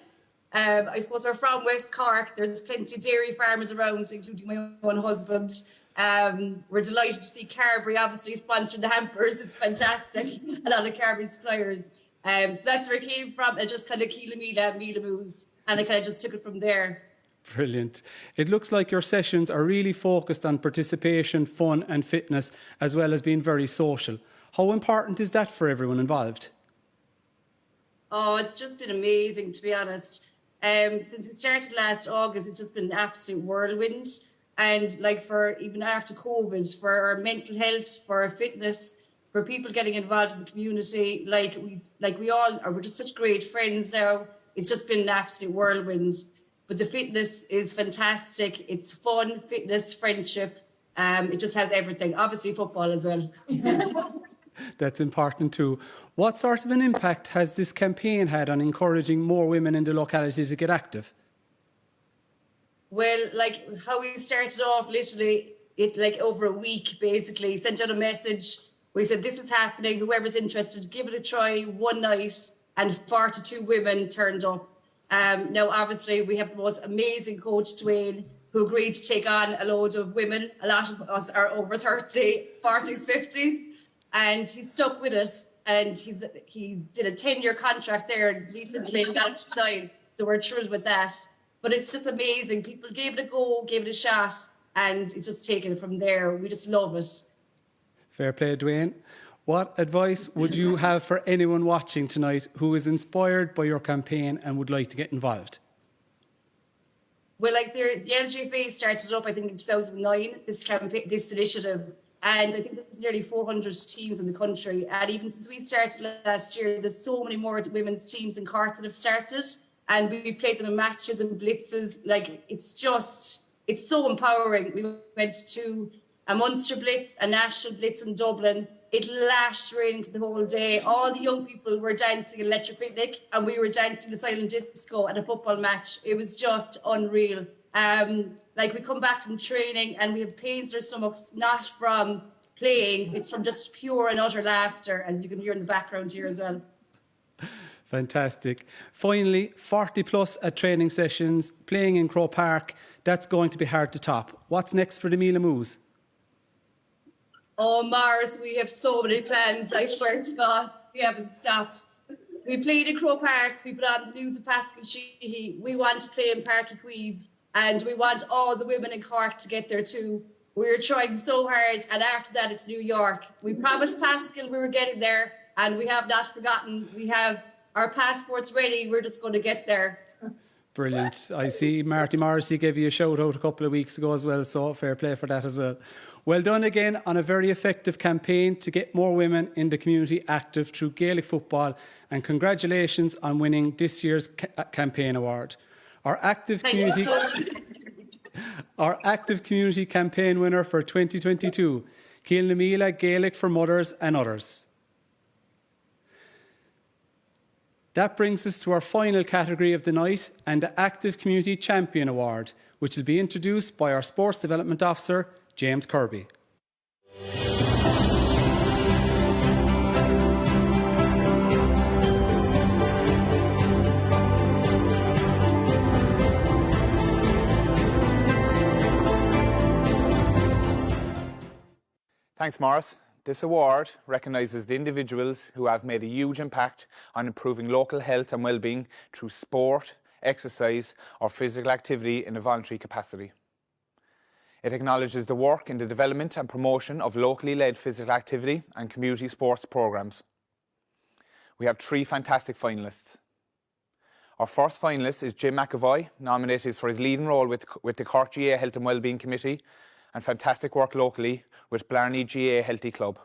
I suppose we're from West Cork. There's plenty of dairy farmers around, including my own husband. We're delighted to see Carberry obviously sponsoring the hampers. It's fantastic. A lot of Carberry suppliers. So that's where it came from. It just kind of Keelnameela Moos. And I kind of just took it from there. Brilliant. It looks like your sessions are really focused on participation, fun and fitness, as well as being very social. How important is that for everyone involved? Oh, it's just been amazing, to be honest. Since we started last August, it's just been an absolute whirlwind. And like for even after COVID, for our mental health, for our fitness, for people getting involved in the community, we're just such great friends now. It's just been an absolute whirlwind. But the fitness is fantastic. It's fun, fitness, friendship. It just has everything. Obviously football as well. That's important too. What sort of an impact has this campaign had on encouraging more women in the locality to get active? Well, like how we started off, literally, over a week, basically, sent out a message. We said, this is happening. Whoever's interested, give it a try one night. And 42 women turned up. Now, obviously, we have the most amazing coach, Dwayne, who agreed to take on a load of women. A lot of us are over 30, 40s, 50s. And he stuck with it. And he did a 10-year contract there and recently got it to sign. So we're thrilled with that. But it's just amazing. People gave it a go, gave it a shot, and it's just taken it from there. We just love it. Fair play, Dwayne. What advice would you have for anyone watching tonight who is inspired by your campaign and would like to get involved? Well, the LGFA started up, I think, in 2009, this initiative. And I think there's nearly 400 teams in the country. And even since we started last year, there's so many more women's teams in Cork that have started. And we played them in matches and blitzes. It's so empowering. We went to a Munster Blitz, a National Blitz in Dublin. It lashed raining for the whole day. All the young people were dancing at Electric Picnic and we were dancing the silent disco at a football match. It was just unreal. We come back from training and we have pains in our stomachs, not from playing, it's from just pure and utter laughter, as you can hear in the background here as well. Fantastic. Finally, 40 plus at training sessions, playing in Croke Park, that's going to be hard to top. What's next for the Nameela Moos? Oh, Mars, we have so many plans, I swear to God, we haven't stopped. We played in Croke Park, we put on the news of Pascal Sheehy, we want to play in Páirc Uí Chaoimh, and we want all the women in Cork to get there too. We're trying so hard, and after that it's New York. We promised Pascal we were getting there, and we have not forgotten. We have our passports ready, we're just going to get there. Brilliant. I see Marty Morrissey gave you a shout out a couple of weeks ago as well, so fair play for that as well. Well done again on a very effective campaign to get more women in the community active through Gaelic football, and congratulations on winning this year's campaign award. Our active community campaign winner for 2022, Keelnameela Gaelic4Mothers&Others. That brings us to our final category of the night and the Active Community Champion Award, which will be introduced by our Sports Development Officer, James Kirby. Thanks, Morris. This award recognises the individuals who have made a huge impact on improving local health and well-being through sport, exercise or physical activity in a voluntary capacity. It acknowledges the work in the development and promotion of locally led physical activity and community sports programmes. We have 3 fantastic finalists. Our first finalist is Jim McEvoy, nominated for his leading role with the Cork GAA Health and Wellbeing Committee and fantastic work locally with Blarney GAA Healthy Club.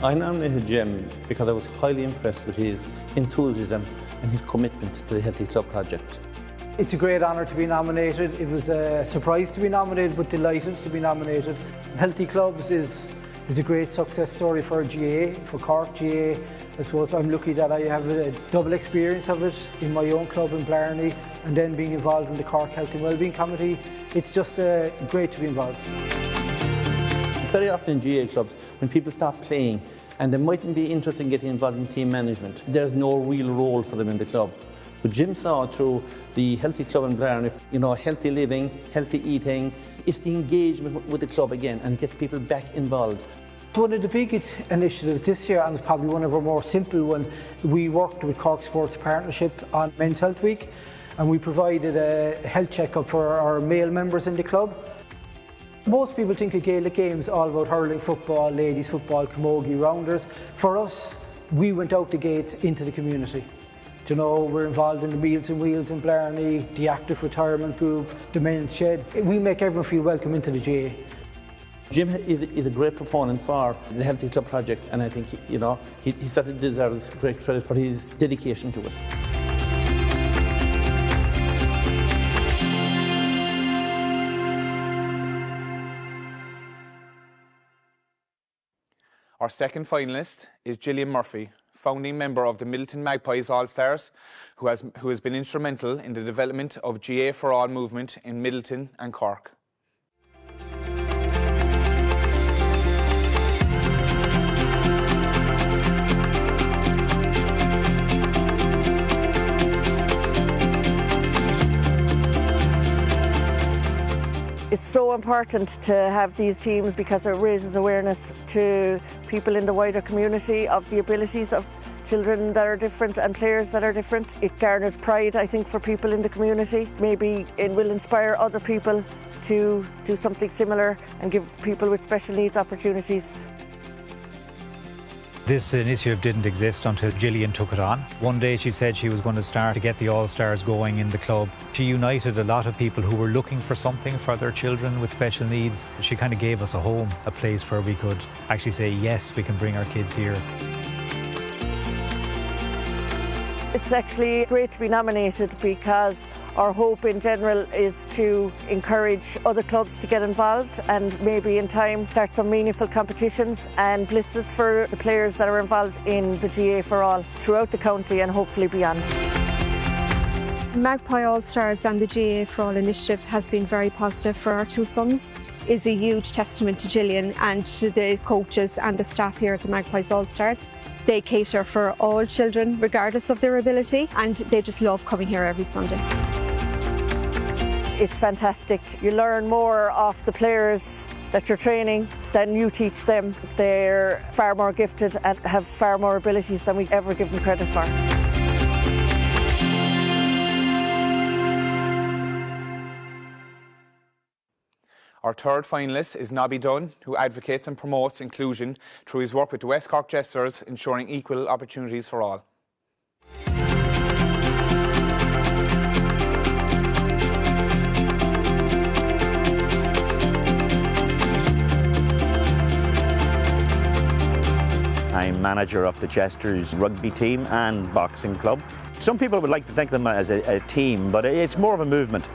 I nominated Jim because I was highly impressed with his enthusiasm and his commitment to the Healthy Club project. It's a great honour to be nominated. It was a surprise to be nominated, but delighted to be nominated. Healthy Clubs is a great success story for GAA, for Cork GAA. I suppose I'm lucky that I have a double experience of it in my own club in Blarney and then being involved in the Cork Health and Wellbeing Committee. It's just great to be involved. Very often in GAA clubs, when people start playing and they mightn't be interested in getting involved in team management, there's no real role for them in the club. But Jim saw through the Healthy Club in Blarney, healthy living, healthy eating. It's the engagement with the club again and it gets people back involved. One of the big initiatives this year, and probably one of our more simple ones, we worked with Cork Sports Partnership on Men's Health Week, and we provided a health check-up for our male members in the club. Most people think of Gaelic games all about hurling football, ladies football, camogie, rounders. For us, we went out the gates into the community. We're involved in the Meals and Wheels in Blarney, the Active Retirement Group, the Men's Shed. We make everyone feel welcome into the GAA. Jim is a great proponent for the Healthy Club project, and I think he certainly deserves great credit for his dedication to it. Our second finalist is Gillian Murphy, founding member of the Middleton Magpies All-Stars, who has been instrumental in the development of GAA for All movement in Middleton and Cork. It's so important to have these teams because it raises awareness to people in the wider community of the abilities of children that are different and players that are different. It garners pride, I think, for people in the community. Maybe it will inspire other people to do something similar and give people with special needs opportunities. This initiative didn't exist until Gillian took it on. One day she said she was going to start to get the All-Stars going in the club. She united a lot of people who were looking for something for their children with special needs. She kind of gave us a home, a place where we could actually say, yes, we can bring our kids here. It's actually great to be nominated because our hope in general is to encourage other clubs to get involved and maybe in time start some meaningful competitions and blitzes for the players that are involved in the GAA for All throughout the county and hopefully beyond. Magpie All-Stars and the GAA for All initiative has been very positive for our two sons. It's a huge testament to Gillian and to the coaches and the staff here at the Magpies All-Stars. They cater for all children regardless of their ability and they just love coming here every Sunday. It's fantastic. You learn more off the players that you're training than you teach them. They're far more gifted and have far more abilities than we ever give them credit for. Our third finalist is Nobby Dunne, who advocates and promotes inclusion through his work with the West Cork Jesters, ensuring equal opportunities for all. I'm manager of the Jesters rugby team and boxing club. Some people would like to think of them as a team, but it's more of a movement.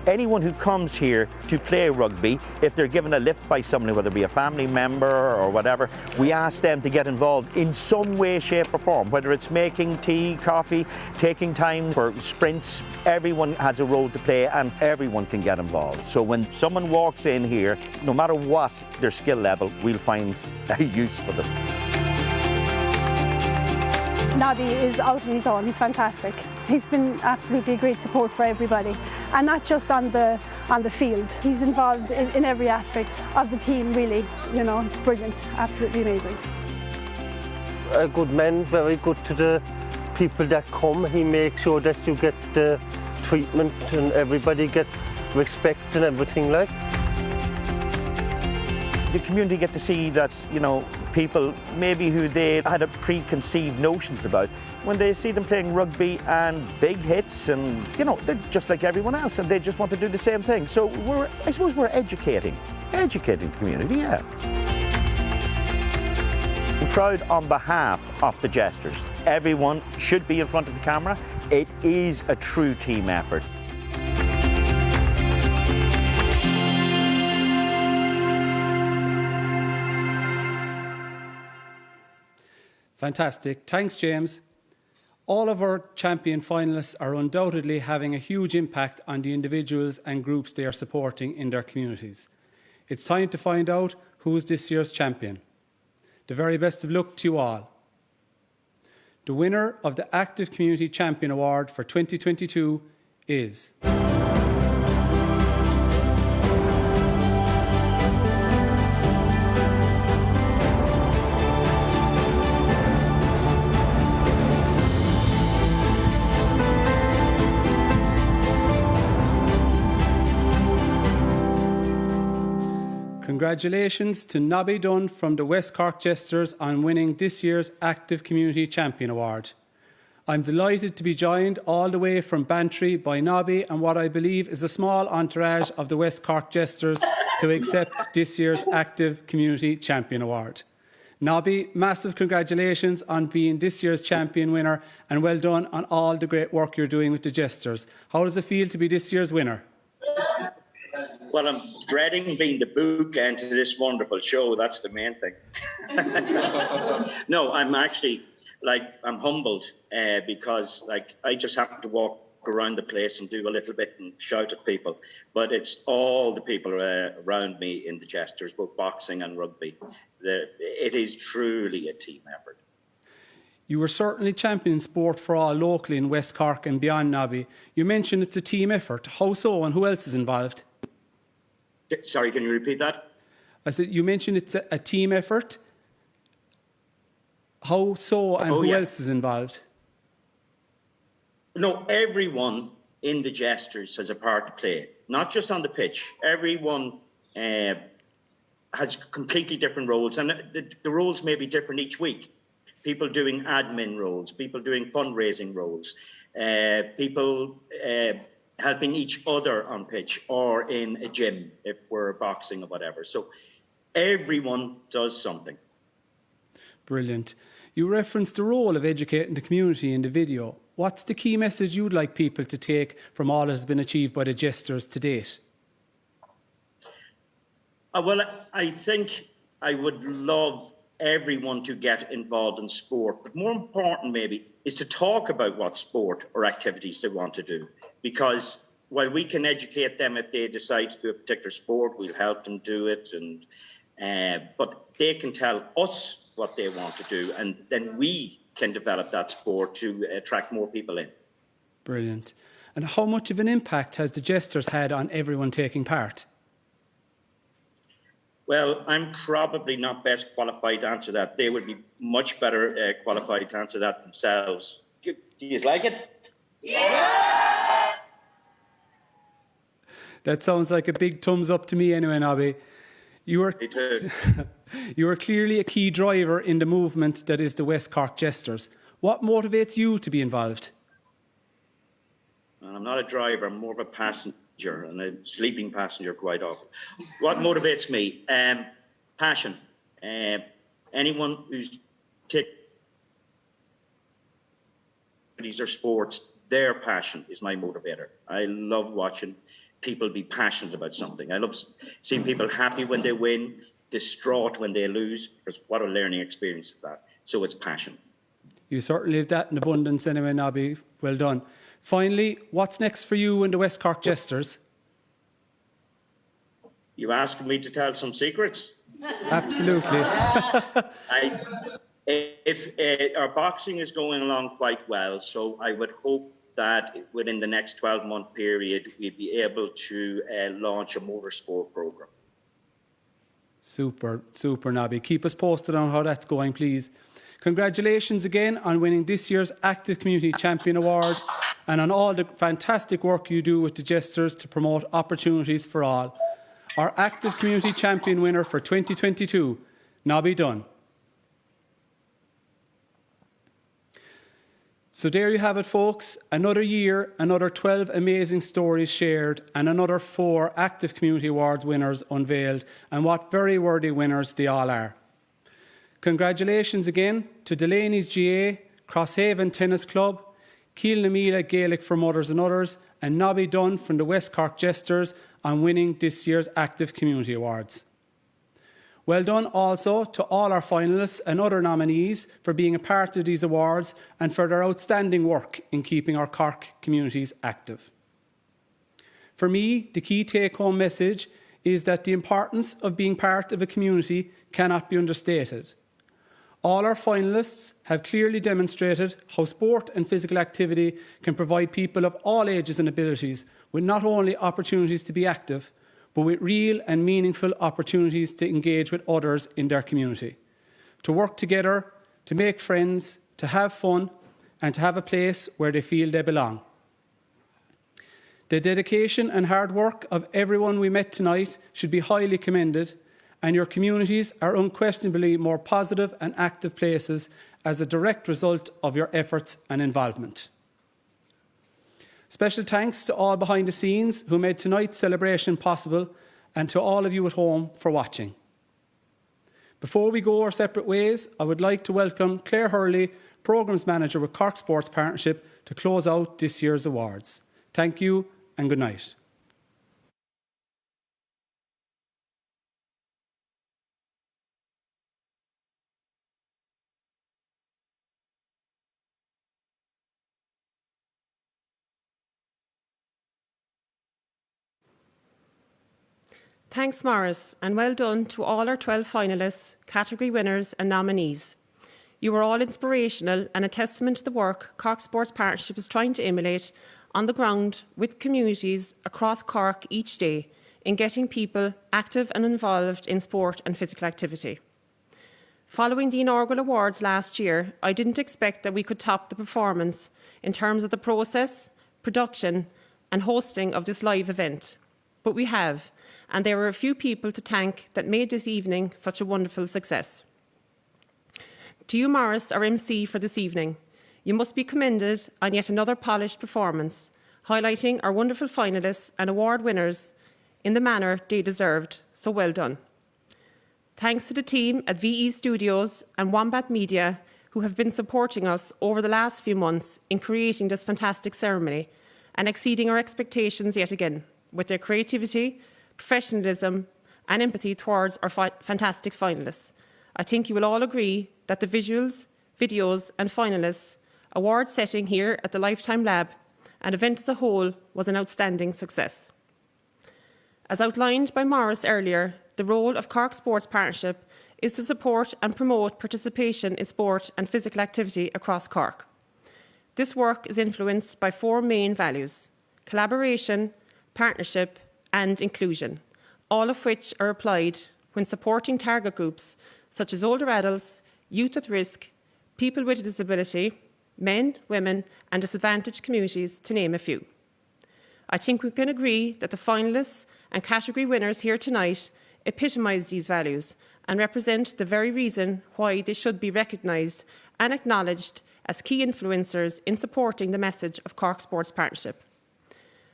Anyone who comes here to play rugby, if they're given a lift by somebody, whether it be a family member or whatever, we ask them to get involved in some way, shape or form, whether it's making tea, coffee, taking time for sprints. Everyone has a role to play and everyone can get involved. So when someone walks in here, no matter what their skill level, we'll find a use for them. Nobby is out on his own, he's fantastic. He's been absolutely a great support for everybody, and not just on the field. He's involved in every aspect of the team, really. It's brilliant, absolutely amazing. A good man, very good to the people that come. He makes sure that you get the treatment and everybody gets respect and everything like. The community get to see that, people maybe who they had a preconceived notions about, when they see them playing rugby and big hits and, they're just like everyone else and they just want to do the same thing. So I suppose we're educating the community, yeah. proud on behalf of the Jesters. Everyone should be in front of the camera. It is a true team effort. Fantastic. Thanks, James. All of our champion finalists are undoubtedly having a huge impact on the individuals and groups they are supporting in their communities. It's time to find out who's this year's champion. The very best of luck to you all. The winner of the Active Community Champion Award for 2022 is... Congratulations to Nobby Dunne from the West Cork Jesters on winning this year's Active Community Champion Award. I'm delighted to be joined all the way from Bantry by Nobby and what I believe is a small entourage of the West Cork Jesters to accept this year's Active Community Champion Award. Nobby, massive congratulations on being this year's champion winner and well done on all the great work you're doing with the Jesters. How does it feel to be this year's winner? Well, I'm dreading being the bookend to this wonderful show. That's the main thing. No, I'm actually, I'm humbled because, I just happen to walk around the place and do a little bit and shout at people. But it's all the people around me in the Jesters, both boxing and rugby. It is truly a team effort. You were certainly champion in sport for all locally in West Cork and beyond, Nobby. You mentioned it's a team effort. How so, and who else is involved? Sorry, can you repeat that? I said you mentioned it's a team effort. How so, and who else is involved? No, everyone in the Jesters has a part to play, not just on the pitch. Everyone has completely different roles, and the roles may be different each week. People doing admin roles, people doing fundraising roles, people helping each other on pitch or in a gym if we're boxing or whatever. So everyone does something. Brilliant. You referenced the role of educating the community in the video. What's the key message you'd like people to take from all that has been achieved by the Jesters to date? Well, I think I would love everyone to get involved in sport, but more important maybe is to talk about what sport or activities they want to do. Because while we can educate them if they decide to do a particular sport, we'll help them do it, but they can tell us what they want to do, and then we can develop that sport to attract more people in. Brilliant. And how much of an impact has the Jesters had on everyone taking part? Well, I'm probably not best qualified to answer that. They would be much better qualified to answer that themselves. Do you like it? Yeah! That sounds like a big thumbs up to me anyway, Nobby. You are clearly a key driver in the movement that is the West Cork Jesters. What motivates you to be involved? I'm not a driver, I'm more of a passenger, and a sleeping passenger quite often. What motivates me? Passion. Anyone who's taking these are sports, their passion is my motivator. I love watching people be passionate about something. I love seeing people happy when they win, distraught when they lose, because what a learning experience is that. So it's passion. You certainly have that in abundance anyway, Nobby. Well done. Finally, what's next for you and the West Cork Jesters? You asking me to tell some secrets? Absolutely. If our boxing is going along quite well, so I would hope that within the next 12-month period, we'd be able to launch a motorsport program. Super, Nobby. Keep us posted on how that's going, please. Congratulations again on winning this year's Active Community Champion Award and on all the fantastic work you do with the Jesters to promote opportunities for all. Our Active Community Champion winner for 2022, Nobby Dunne. So there you have it, folks. Another year, another 12 amazing stories shared and another 4 Active Community Awards winners unveiled, and what very worthy winners they all are. Congratulations again to Delanys GAA, Crosshaven Tennis Club, Keelnameela Gaelic4Mothers&Others and Nobby Dunne from the West Cork Jesters on winning this year's Active Community Awards. Well done also to all our finalists and other nominees for being a part of these awards and for their outstanding work in keeping our Cork communities active. For me, the key take-home message is that the importance of being part of a community cannot be understated. All our finalists have clearly demonstrated how sport and physical activity can provide people of all ages and abilities with not only opportunities to be active, but with real and meaningful opportunities to engage with others in their community, to work together, to make friends, to have fun, and to have a place where they feel they belong. The dedication and hard work of everyone we met tonight should be highly commended, and your communities are unquestionably more positive and active places as a direct result of your efforts and involvement. Special thanks to all behind the scenes who made tonight's celebration possible, and to all of you at home for watching. Before we go our separate ways, I would like to welcome Claire Hurley, Programmes Manager with Cork Sports Partnership, to close out this year's awards. Thank you and good night. Thanks, Morris, and well done to all our 12 finalists, category winners and nominees. You were all inspirational and a testament to the work Cork Sports Partnership is trying to emulate on the ground with communities across Cork each day in getting people active and involved in sport and physical activity. Following the inaugural awards last year, I didn't expect that we could top the performance in terms of the process, production and hosting of this live event. But we have, and there were a few people to thank that made this evening such a wonderful success. To you, Morris, our MC for this evening, you must be commended on yet another polished performance, highlighting our wonderful finalists and award winners in the manner they deserved. So well done. Thanks to the team at VE Studios and Wombat Media who have been supporting us over the last few months in creating this fantastic ceremony and exceeding our expectations yet again with their creativity, professionalism and empathy towards our fantastic finalists. I think you will all agree that the visuals, videos and finalists, award setting here at the Lifetime Lab and event as a whole was an outstanding success. As outlined by Morris earlier, the role of Cork Sports Partnership is to support and promote participation in sport and physical activity across Cork. This work is influenced by four main values: collaboration, partnership and inclusion, all of which are applied when supporting target groups such as older adults, youth at risk, people with a disability, men, women and disadvantaged communities, to name a few. I think we can agree that the finalists and category winners here tonight epitomise these values and represent the very reason why they should be recognised and acknowledged as key influencers in supporting the message of Cork Sports Partnership.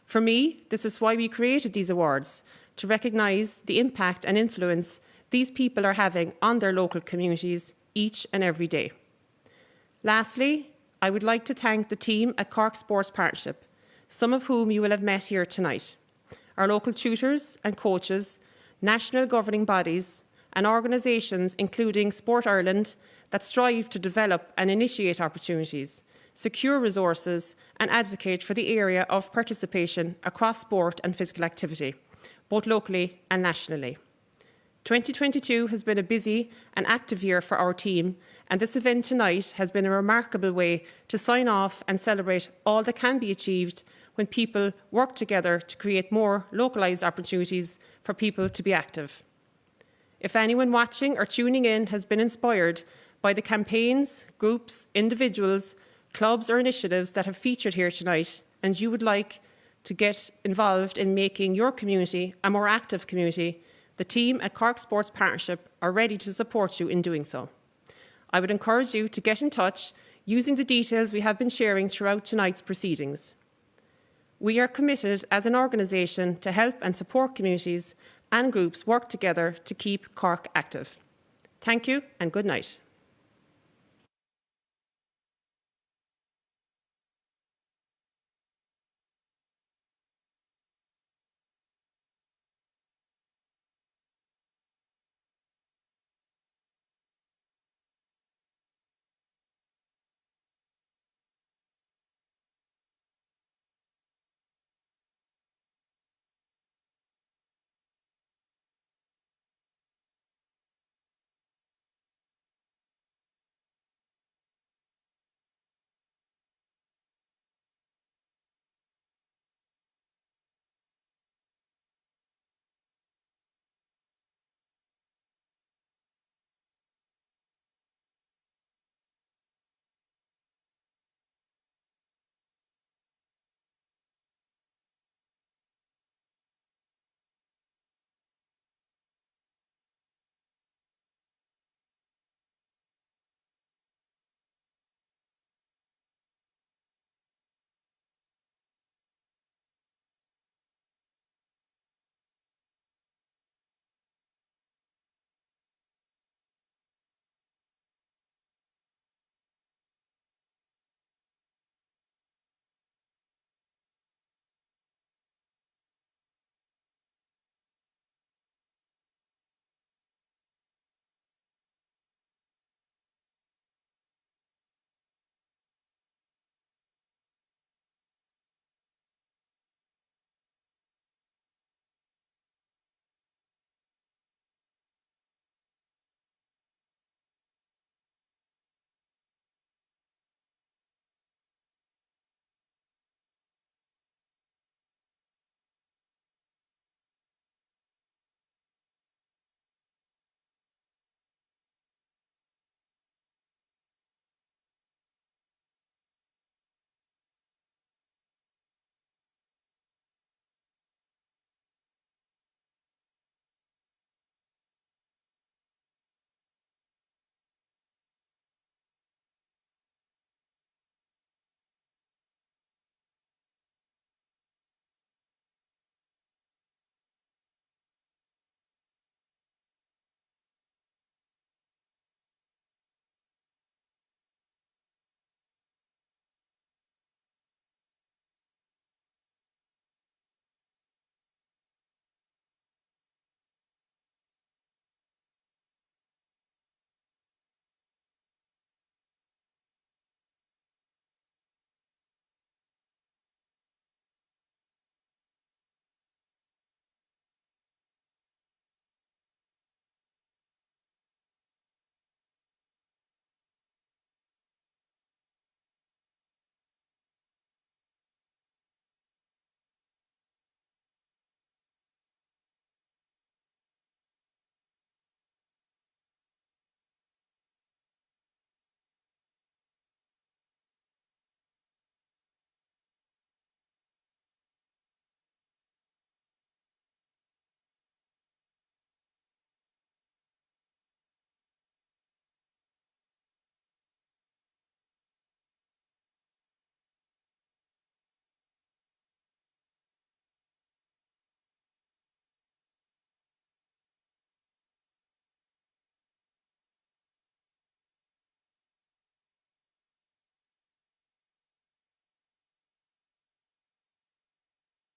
For me, this is why we created these awards, to recognise the impact and influence these people are having on their local communities each and every day. Lastly, I would like to thank the team at Cork Sports Partnership, some of whom you will have met here tonight, our local tutors and coaches, national governing bodies and organisations including Sport Ireland that strive to develop and initiate opportunities, secure resources and advocate for the area of participation across sport and physical activity, both locally and nationally. 2022 has been a busy and active year for our team, and this event tonight has been a remarkable way to sign off and celebrate all that can be achieved when people work together to create more localised opportunities for people to be active. If anyone watching or tuning in has been inspired by the campaigns, groups, individuals, clubs or initiatives that have featured here tonight, and you would like to get involved in making your community a more active community, the team at Cork Sports Partnership are ready to support you in doing so. I would encourage you to get in touch using the details we have been sharing throughout tonight's proceedings. We are committed as an organisation to help and support communities and groups work together to keep Cork active. Thank you and good night.